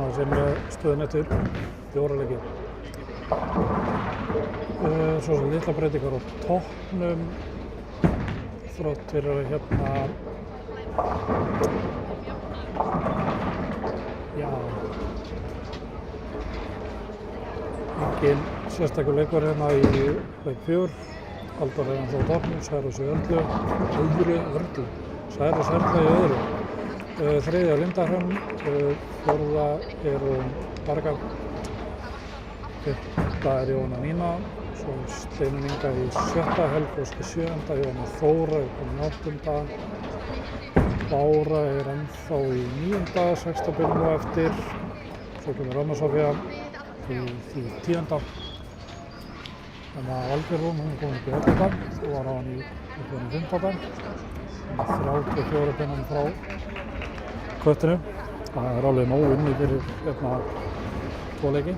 maður sé með stöðun eftir 4 leiki. Svo sem litla breytingar á toppnum, þrátt fyrir að hérna, já, engin sérstakur leikur hérna í leik 4. Halldór er ennþá á toppnum, Særós í Örlu, Særós Erla í öðru. 3. Lindarhrönn, 4. er Barga, 5. er Jóhanna Nína, svo Steinunn Inga í 7. Helga Ósk í 7. Jóhanna Þóra er komin í 8. Bára er ennþá í 9. 6. byrjum og eftir, svo kemur Anna Sofía í 10. Þannig að Valgerður, hún kom upp í 11. Svo var hann í 15. 34 pinnan frá köttinu. Það er alveg nóg inni fyrir hérna 2 leiki.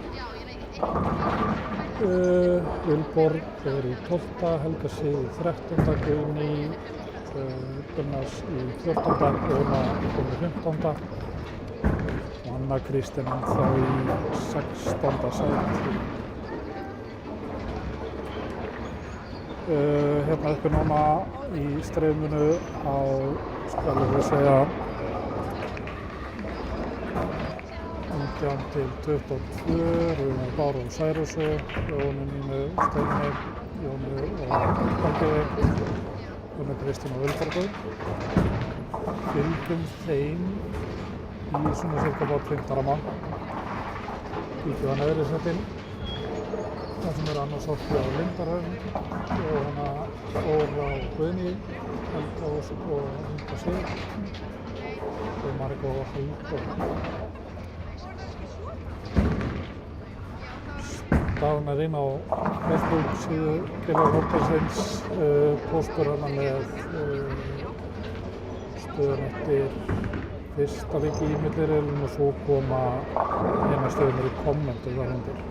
Vilborg er í 12. Helga Sif í 13. Guðný Gunnars í 14. Jóna kom í 15. Og Anna Kristín ennþá í 16. sæti. Hérna uppi núna í streyminu á, skal við segja, 19 til 22, Rúnar Báru og Særósu, Jónu Nínu Steini, Jónu og Valgerði, Anna Kristín og Vilborgu. Fylgjum þeim í svona cirka bara 15 ramma. Kíkjum á neðri setinn. Það sem Anna Sofía og Lindarhrönn, Jóhanna Þóra og Guðný, Helga Ósk og Inga Sif, og Margrét og Halldór. Staðan er inn á Facebook síðu Gylfafótboltans, póstur hana með stöðun eftir 1. leiki í milliriðlum og svo koma hérna stöðunir í kommentum þar undir.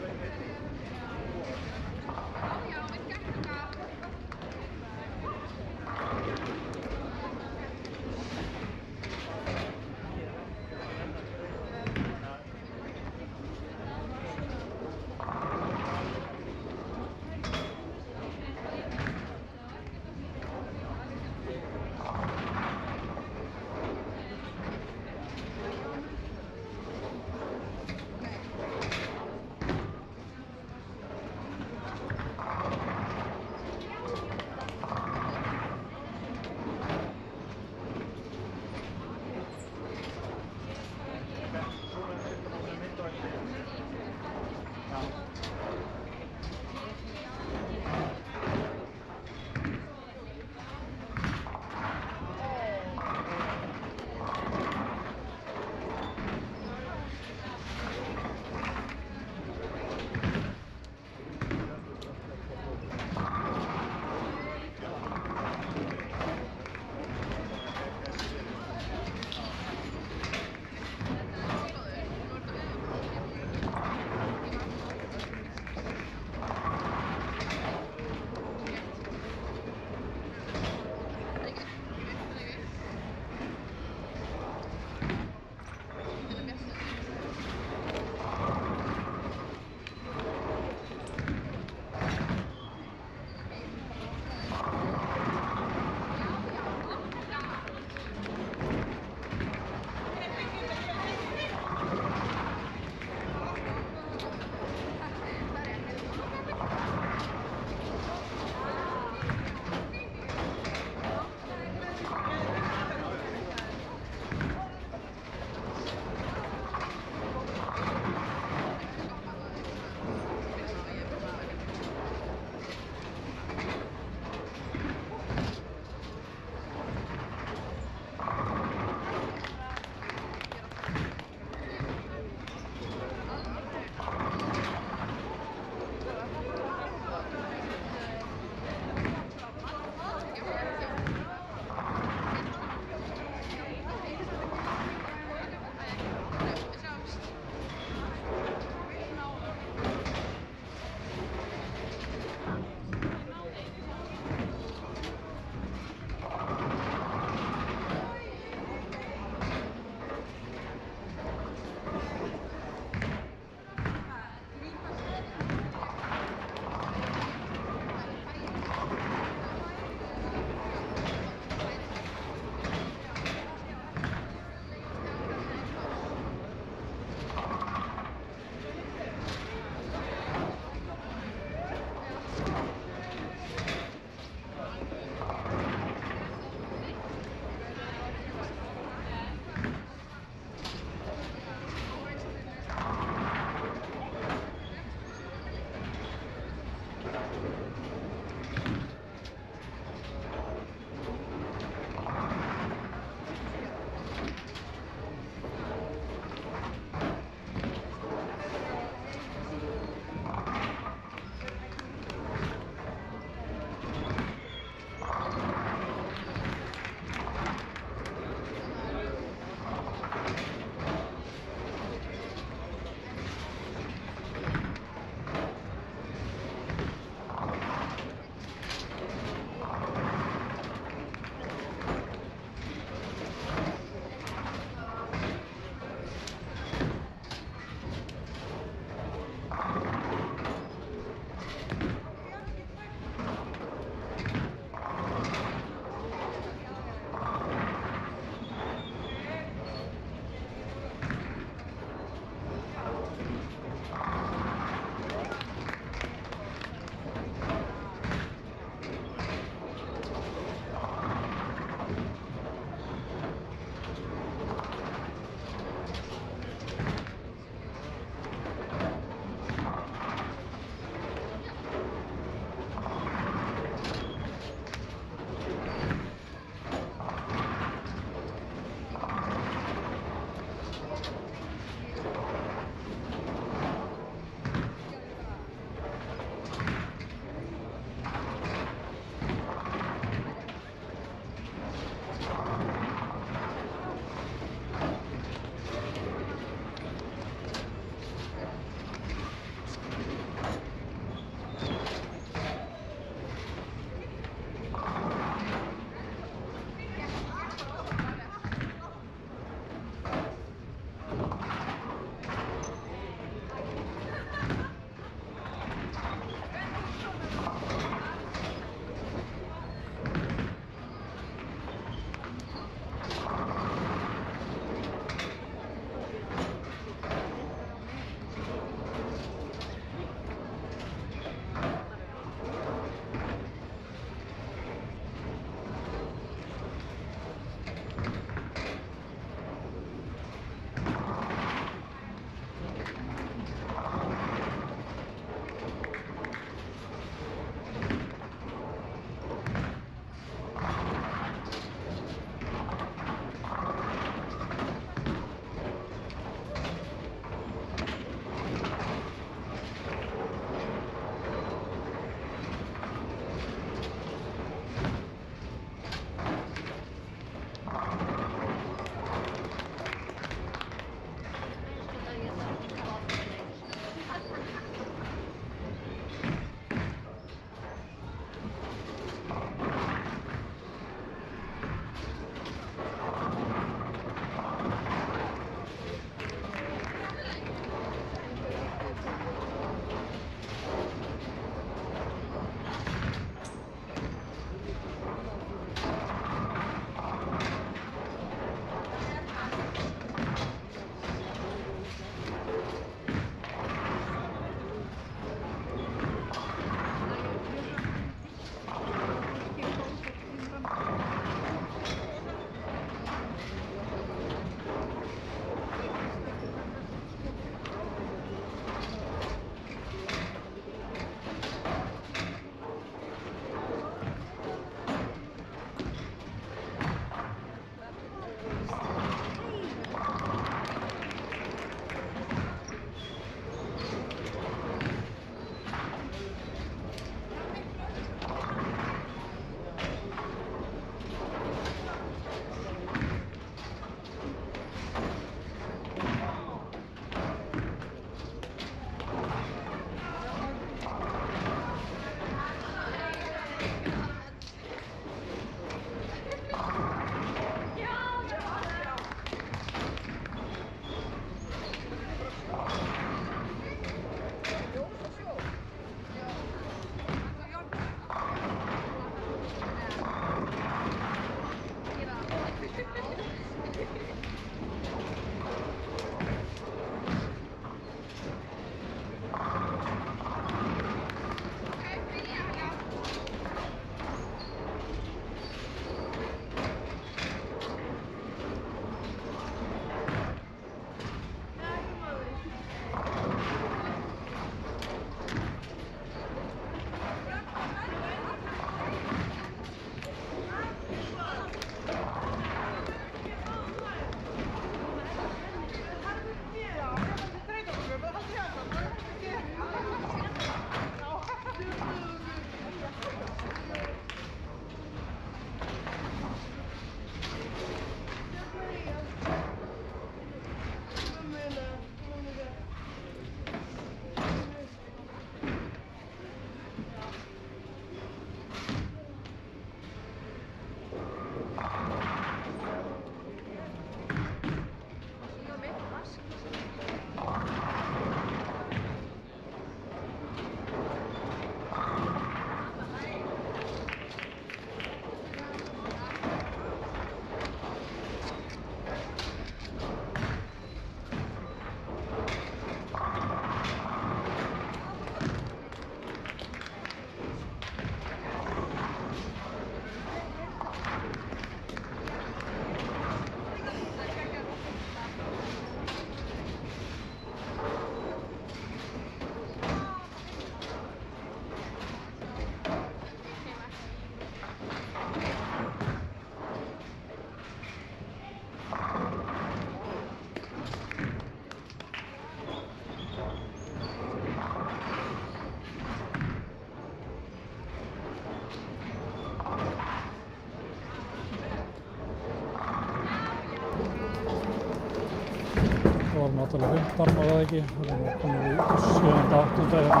náttúrulega 15 var það ekki. Það er komið í 7. 8. hérna.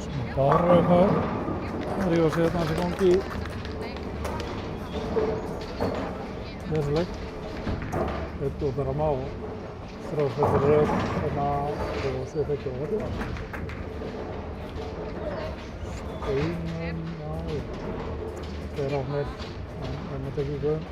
Svona bara eitthvað að rífa sig þarna þessi gangi í þessu leik. Þetta og bara má þráðfættir röð þarna og svo fekk ég á þetta. Steinum, já, þeir átnir, en þetta ekki góðum.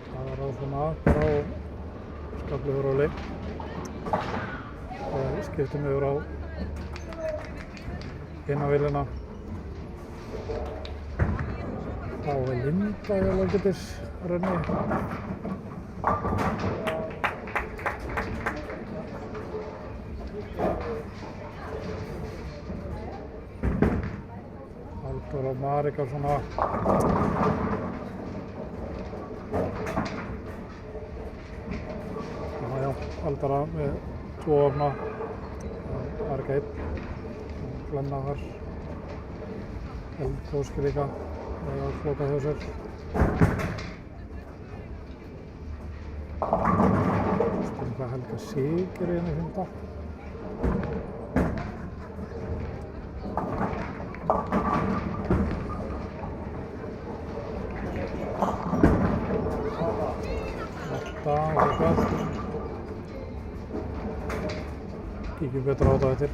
Það var á svona bara á skaplegur róli. Það skiptum yfir á hina vélina. Þá er Linda í alveggetis renni. Halldór og Marika svona. Já, Halldóra með 2 ofna. Marika 1. Glenna þar. Eldgóski líka. Það er að floka hjá sér. Stundum hvað Helga Sigur í henni 5. Þetta og eitthvað. Kíkjum betur á þetta eftir.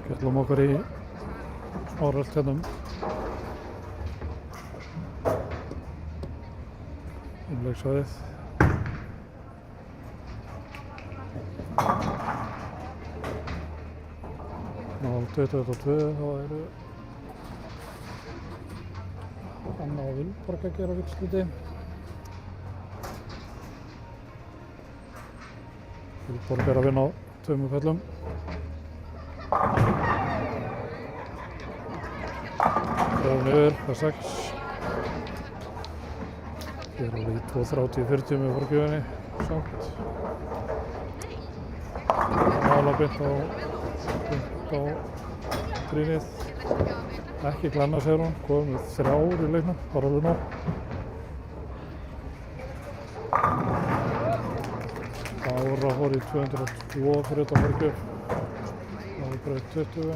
Skellum okkur í smáröld hérna innleikssvæðið. Ná 22 þá eru Anna og Vilborg að gera vígsluti. Vilborg er að vinna á 2 umferðum. Dröfum yfir, það 6. Hér er við 2.30-40 með forgjöfinni, samt. Mála beint á grínið. Ekki glanna, segir hún, komið með 3 í leiknum, bara alveg nóg. Bára fór í 202 fyrir þetta forgjöf. Það var braut 20.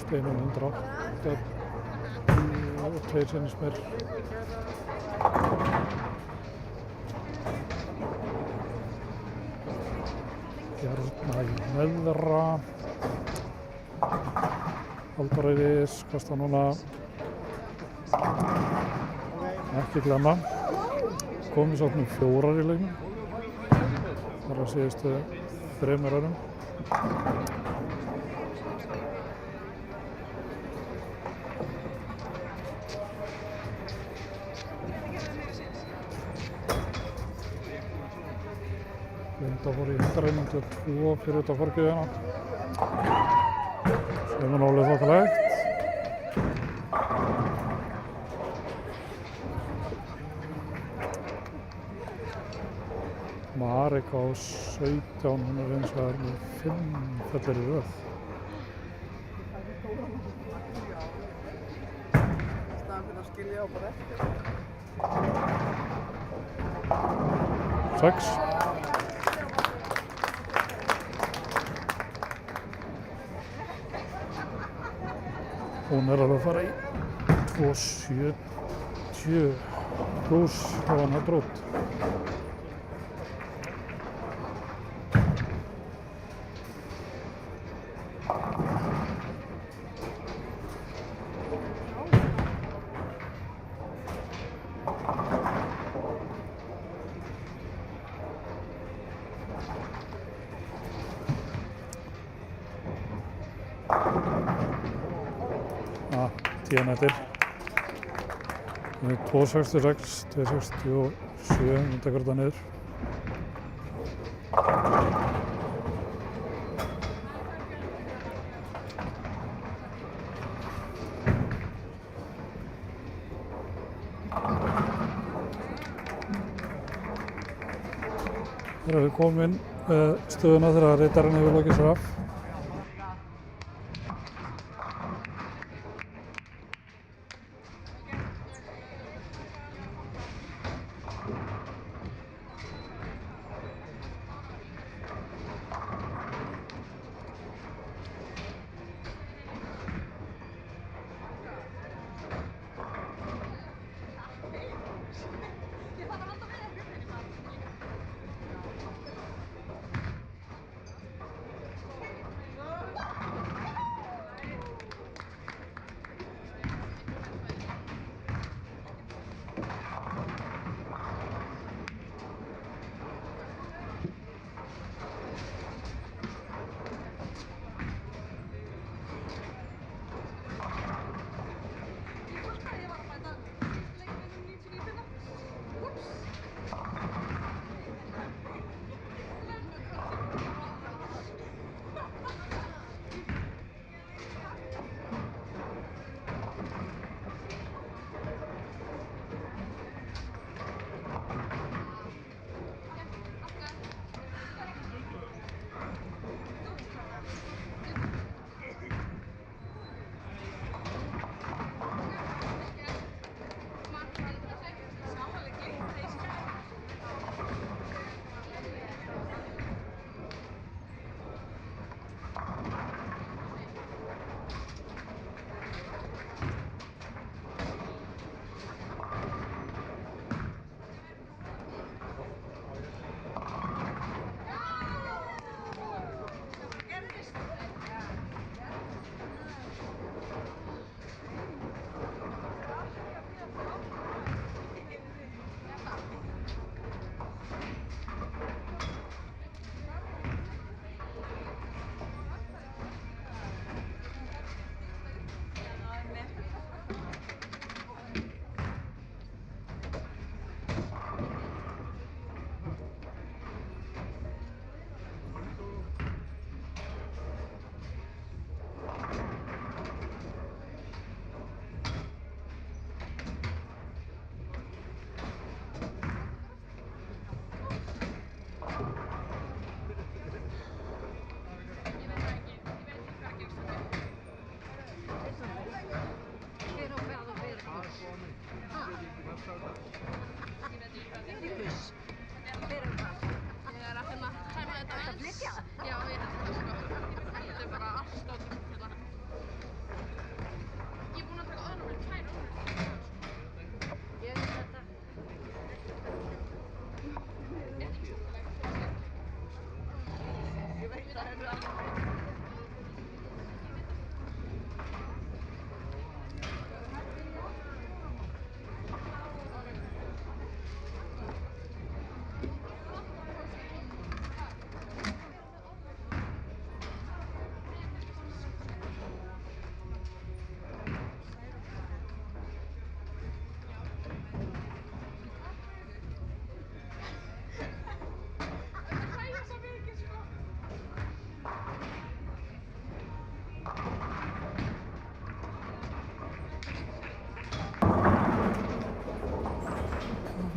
Steinun 108. Og 2 sinnis meir. Hérna í neðra. Haldaræðis kostar núna ekki glemma. Komið sáttum 4 í leiknum. Þar að síðustu 3 árum. Linda fór í 192 fyrir þetta forgjöfina. Sem er alveg þokkalegt. Marika á 17, hún er eins og er með 5 fellir í röð. Staðan fyrir að skilja á bara eftir. 6. Hún er alveg að fara í 2.70 pluss á hana brot. Tíðan eftir. 2.66, 2.67, hún tekur þetta niður. Hér erum við komin með stöðuna þegar ritarinn hefur lokið sér af.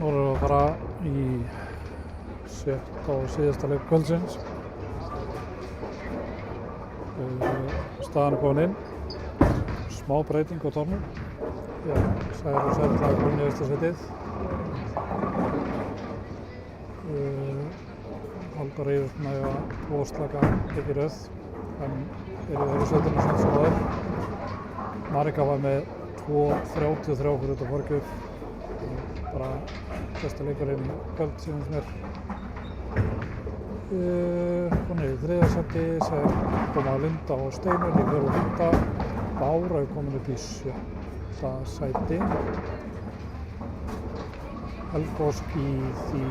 Nú erum við að fara í sjötta og síðasta leik kvöldsins. Staðan er komin inn. Smá breyting á tornum. Sæður og Særla er komin í Östasætið. Halldór Ívar nægja óslaka ekki röð, en eru í öðru sætinu samt sem áður. Marika var með 2.33 fyrir þetta forgjöf. Bara besta leikurinn í kvöld síðan sem Hún er í þriðja sæti, sem koma Linda og Steinur í fjórða og fimmta. Bára er komin upp í sjötta sæti. Helgósk í því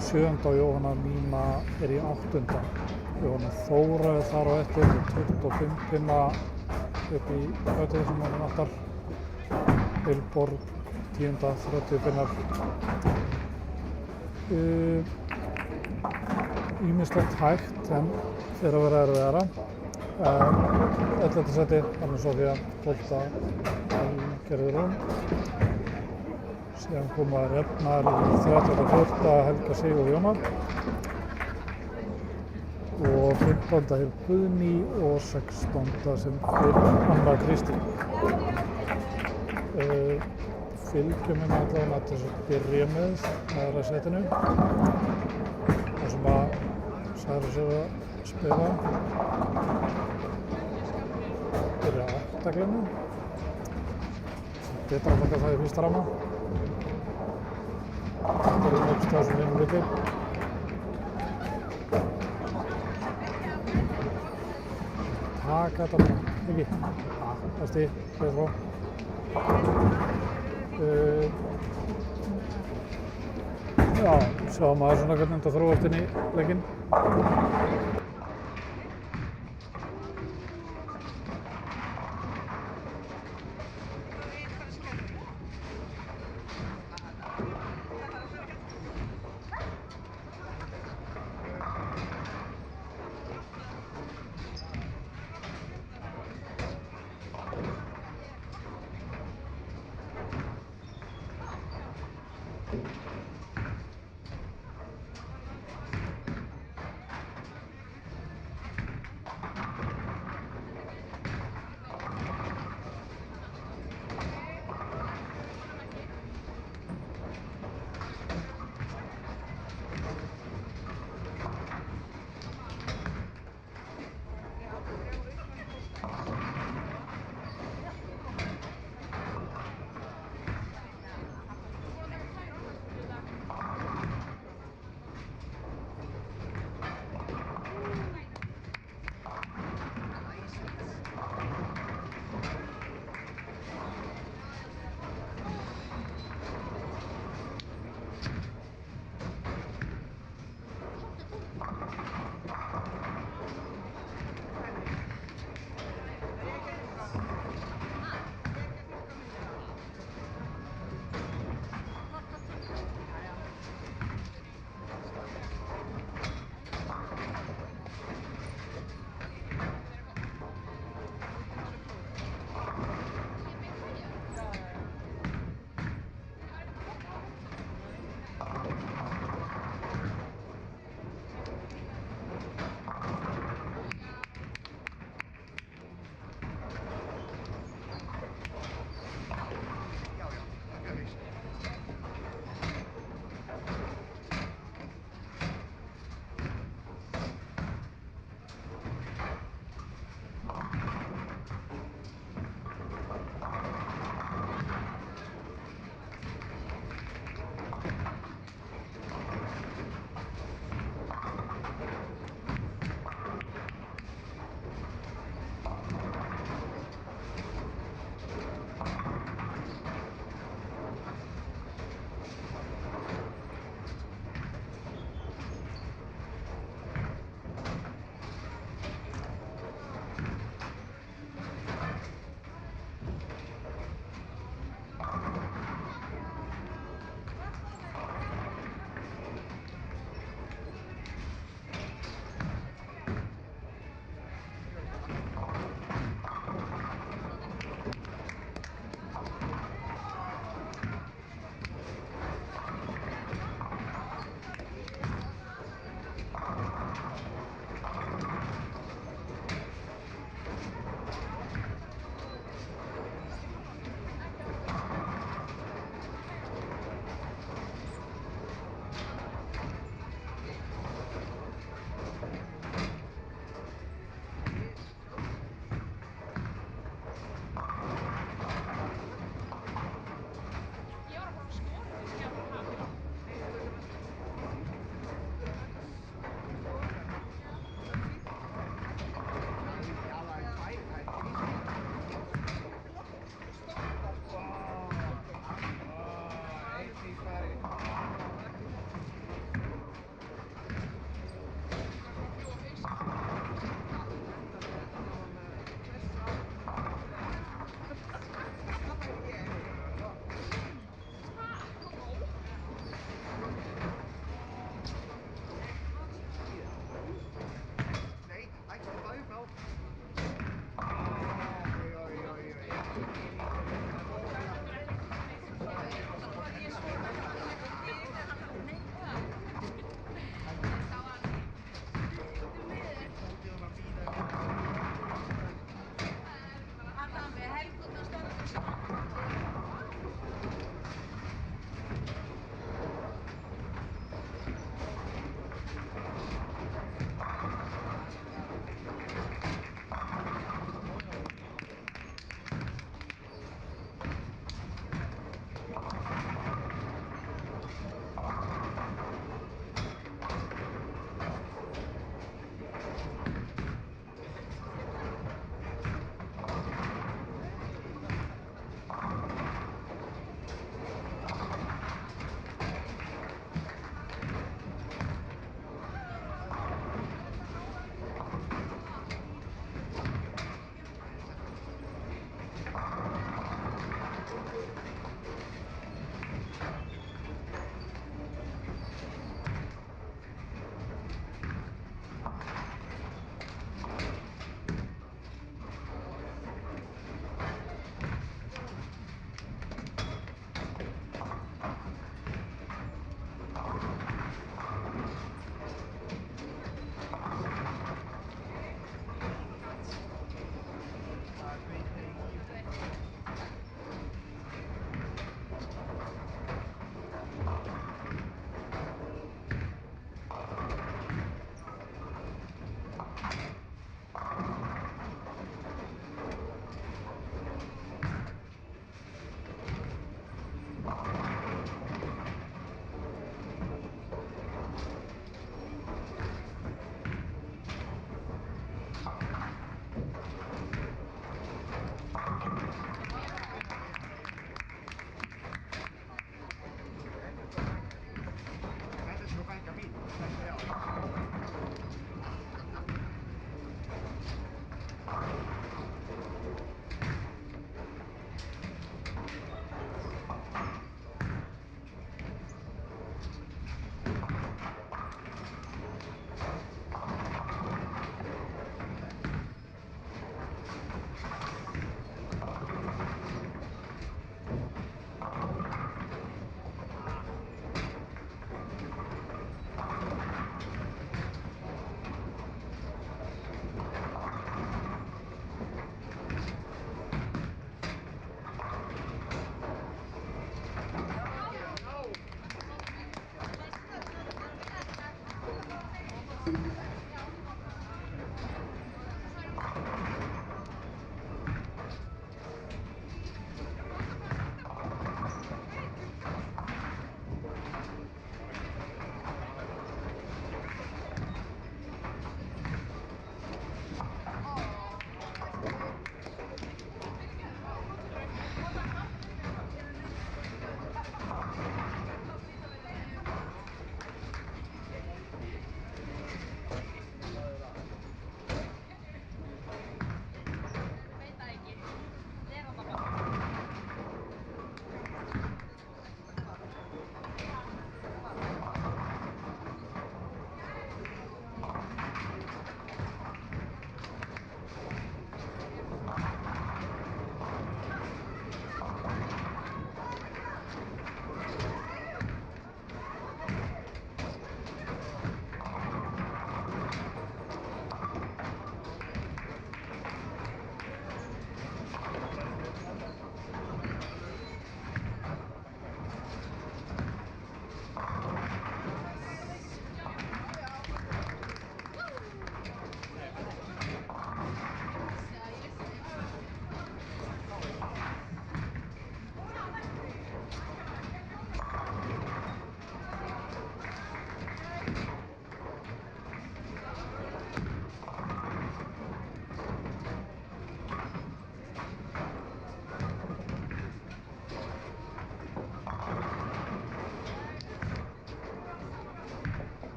sjöunda og Jóhanna Mína er í áttunda. Jóhanna Þóra er þar á eftir með 25 pinna upp í ötið sem hún vantar. Vilborg 10. 30 pinnar. Ýmislegt hægt en fyrir að vera erfiðara. 11. sæti, Anna Sofía 12. Gerður Rún. Síðan koma Refnar í 34. Helga Sigur Jónar. Og 15. er Guðný og 16. sem fyrir Anna Kristín. Fylgjum allavega til þess að byrja með aðra sætinu. Það sem að Særa sér að spila. Byrja á 8. glennu. Betra að taka það í fyrsta ramma. Þetta er uppstæð sem einu viti. Taka þetta bara, ekki. Það stíð, betur frá. Já, sjáum maður svona hvernig þetta þróast inn í leikinn.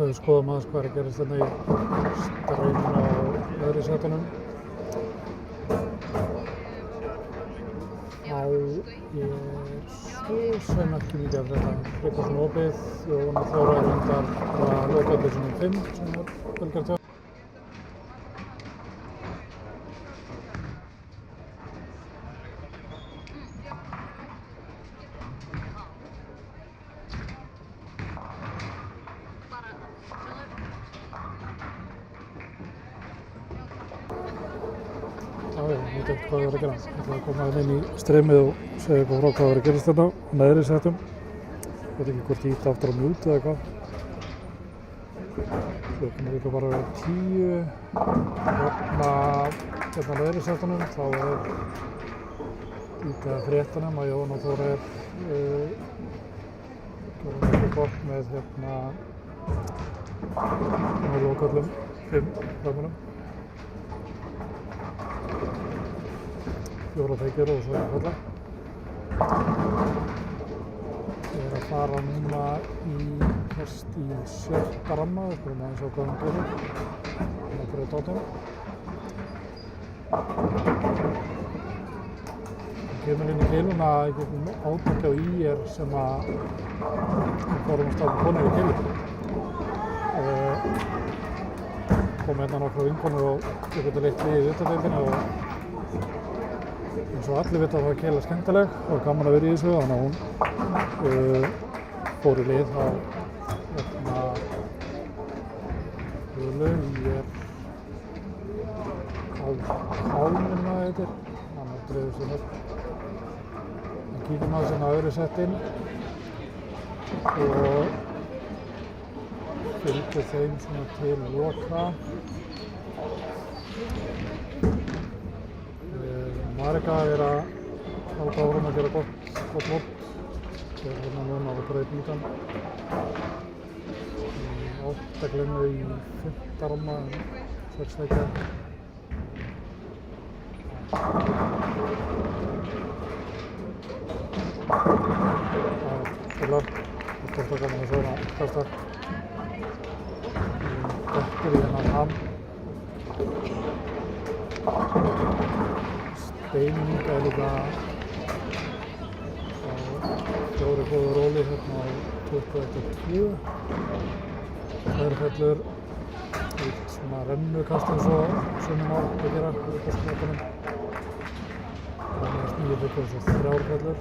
Við skoðum aðeins hvað er að gerast hérna í streyminu á öðru setunum. Þá svo sem ekki mikið af þetta frekar svona opið. Jón og Þóra reyndar að loka allir svona 5 sem velgerð tveir. Já, ég veit ekki hvað það er að gera. Ég ætla að koma inn í streymið og segja eitthvað frá hvað er að gerast hérna á neðri settum. Ég veit ekki hvort ég ítta aftur á mute eða hvað. Klukkan er líka bara 10. Hérna á neðri settunum þá er ítta fréttunum að Jón og Þóra gerði eitthvað gott með hérna á lokallum 5 hlömmunum. 4 tækjur og svo falla. Ég er að fara núna fyrst í 7. ramma, við skulum aðeins á hvað hann gerir. Þannig að braut átján. Það kemur inn í keiluna einhvern átaki á IR sem að við fórum að staka konur í keilu. Kom hérna nokkra vinkonur og við getum leitt við í utandeildinni og eins og allir vita að það var keila skemmtileg og gaman að vera í þessu, þannig að hún fór í lið á hérna Hulu, IR Kálmina heitir, hann dreifur sér upp. Við kíkjum aðeins hérna á öðru settin og fylgir þeim svona til loka. Marika er að halda áfram að gera gott mót. Ég er hérna núna á braut 19. 8 glemmu í 5. ramma, 6 tækja. Það er lag. Þetta er gaman að svona kastar. Dettur í hennan ham. Steining er líka á 4 góðu róli hérna á 21.2. Það fellur eitt svona rennukast eins og sunnum ár að gera í kastmótunum. Þannig að snýja fyrir eins og 3 fellur.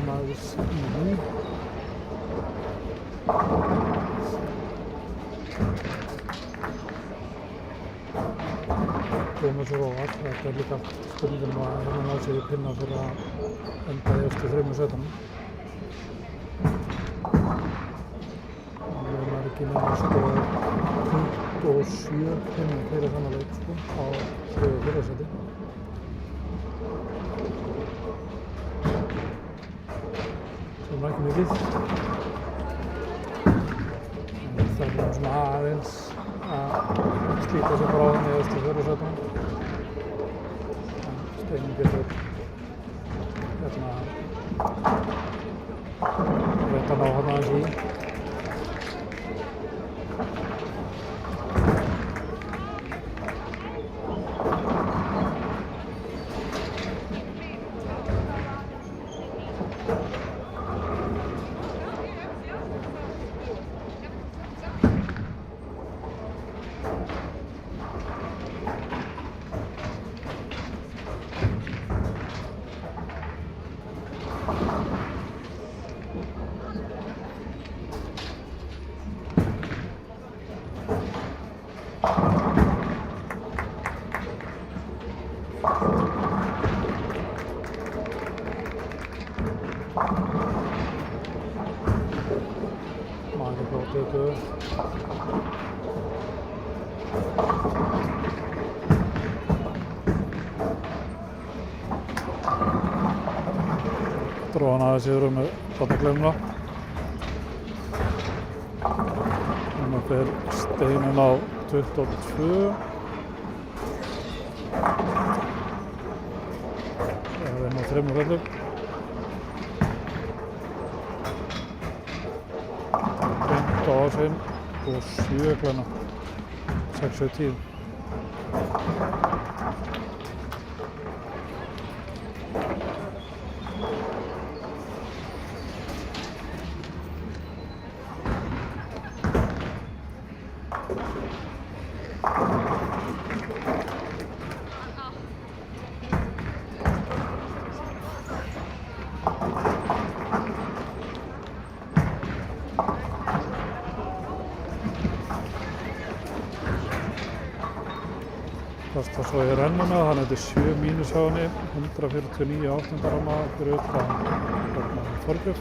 Aðeins í því. Komur svo óvart, þetta er líka spurningum að hérna ná sér í pinna fyrir að enda í eftir 3 setunum. Við erum ekki nema sko 27 pinnum fyrir þannig leik sko á 3. og 4. seti. Það er ekki mikið. Það er svona aðeins að slíta sig frá þannig eftir 4. setunum. Steining getur hérna rétt að ná hann aðeins í. Tekið dróð hann aðeins yfir með botnagleymuna. Núna fer Steininn á 22. Það er nú 3 völlum. 5 á Ásinn og 7 Glenna. 6 og 10. Kasta svo í rennuna, þannig að þetta er 7 mínus hjá henni, 149 áttundarramma fyrir utan Þorgjöf.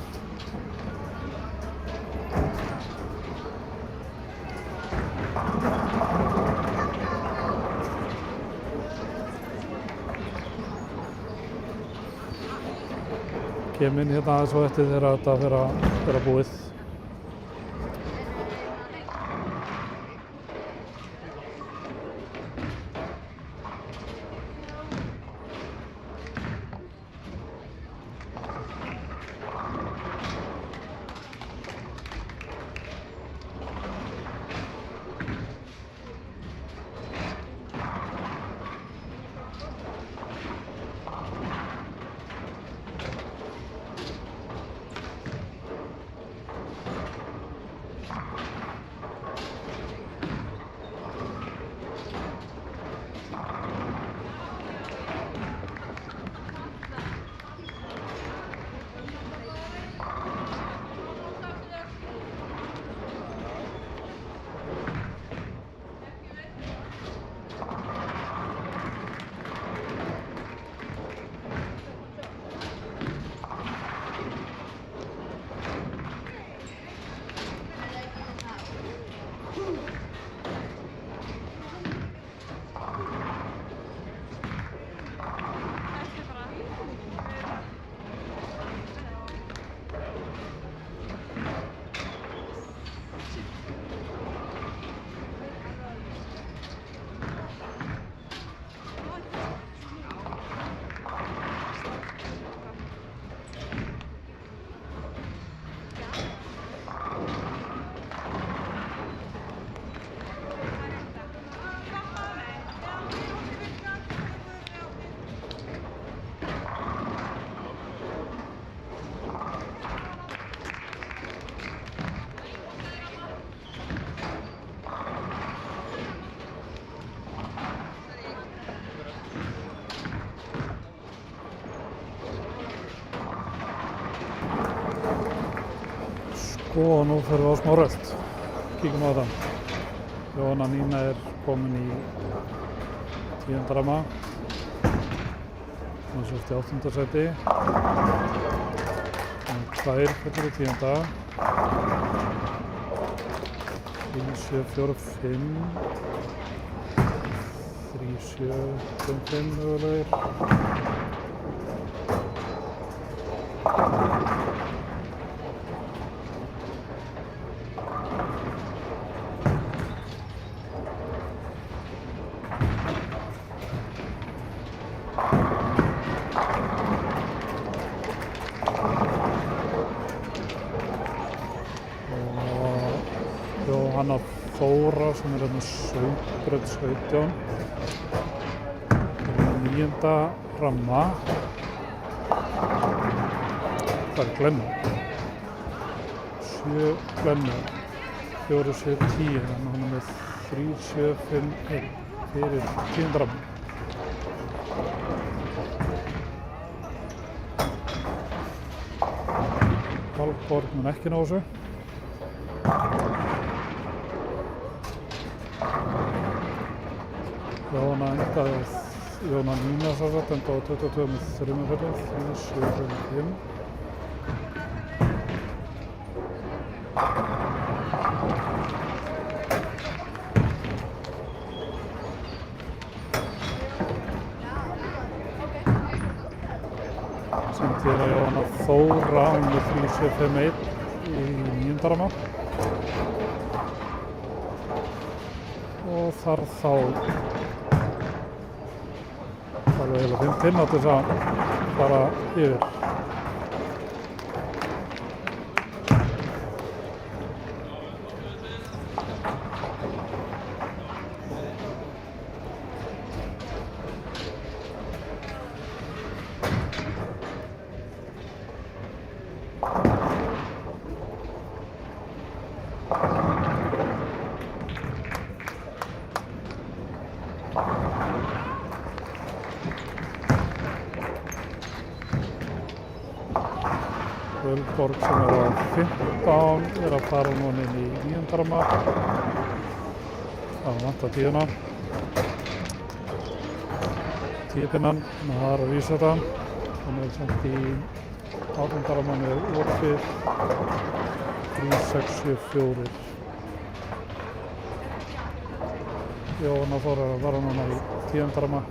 Kem inn hérna aðeins og eftir þegar þetta vera búið. Og nú förum við á Smáröld, kíkjum á það. Jóhanna Nína er komin í 10. ramma, hún er svolítið í 8. sæti. Tvær fellur í 10. 3, 7, 4, 5. 3, 7, 5, 5 mögulegir. Jóhanna Þóra sem er hérna Söngbraut 17. 9. ramma. Það er Glenna. 7 Glenna. 4, 7, 10. Þannig að hún er með 3, 7, 5, 1 fyrir 10. ramma. Valborg mun ekki ná þessu. Jóhanna Nína sátt enda á 22 með 3 fellur, 3, 7, 5. Sem til að Jóhanna Þóra, hún er 3, 7, 5, 1 í 9. ramma. Og þar þá alveg heila 5 pinna til þess að fara yfir. Völborg sem er á 15 er að fara núna inn í 9. ramma. Það vantar 10. 10 pinnan, þannig að það er að vísa þetta. Þannig að samt í 18. ramman er opið 3, 6, 7, 4. Jóhanna fór að fara núna í 10. ramma.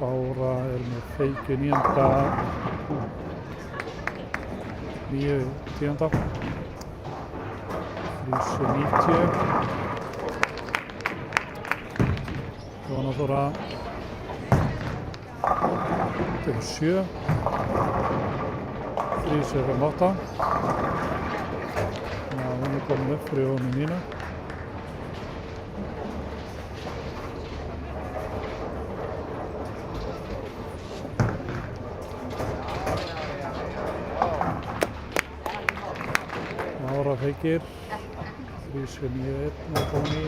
Bára er með feiki 9. 9, 10. Frísu 90. Jóhanna Þóra tekur 7. Frísu er 8. Þannig að hún er komin upp fyrir Jóhannu mínu. Bára feikir 3, 9, 1 er komin í.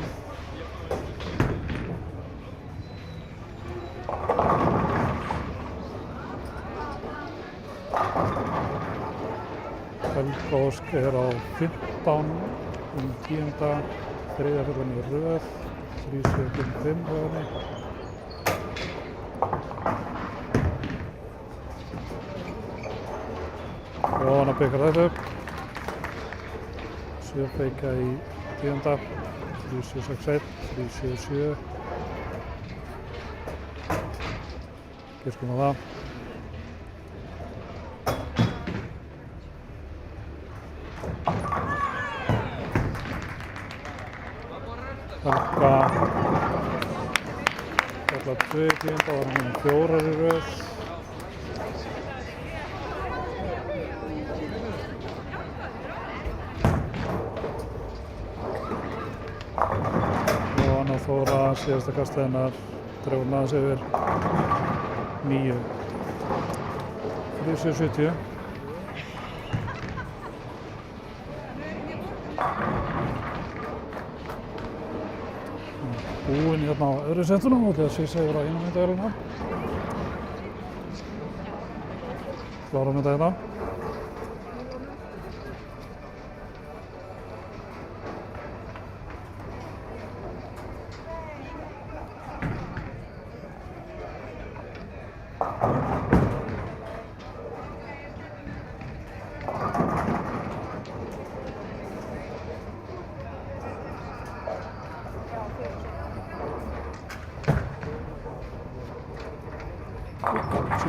Helga Ósk er á 15 10. 3. ferðin í röð 3, 7, 5 ferðinni. Jóhanna byggir þetta upp. 7 feika í 10. 3, 7, 6, 1 3, 7, 7. Giskum á það. Helga Kalla 2 í 10. Það var hún 4 í röð. Jóhanna Þóra síðasta kastið hennar dregur hún aðeins yfir 9. Frísu 70. Búinn hérna á öðru setunum og þegar Svísa yfir á einum myndavélina. Klárum þetta hérna.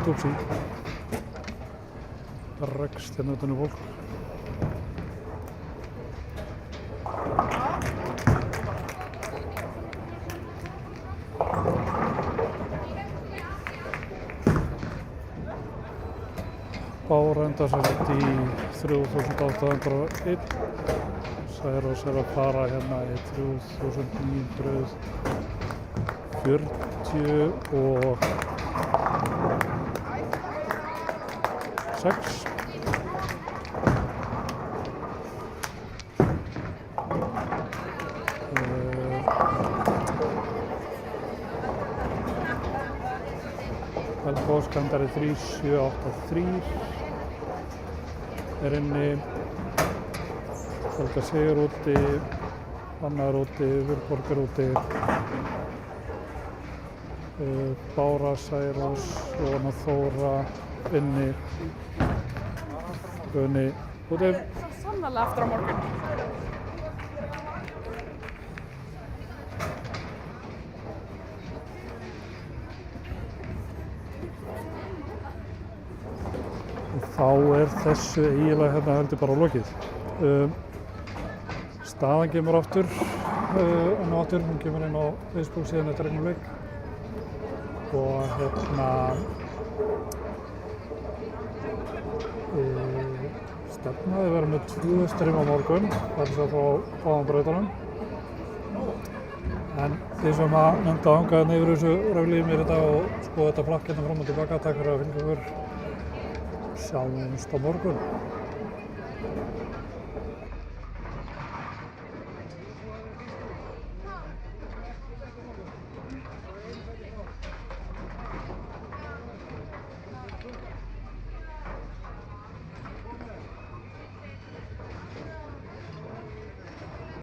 Upsi. Það rekst hérna utan í fólk. Bára endar sér í 3.801. Særós er að fara hérna í 3.946. Helga Ósk endar í 3.783. Er inni. Helga Sigur úti, Anna er úti, Vilborg er úti. Bára, Særós, Jóhanna Þóra inni. Guðni úti. Sannarlega aftur á morgun. Og þá er þessu eiginlega hérna heldur bara lokið. Staðan kemur aftur, hún kemur inn á Facebook síðan eftir einhvern leik og stefnaði að vera með 2 stream á morgun, það er svo frá báðum brautunum. En því sem að nefndi að hanga hérna yfir þessu raflíði mér í dag og skoða þetta plakk hérna fram og tilbaka, takk fyrir að fylgja okkur. Sjáumst á morgun.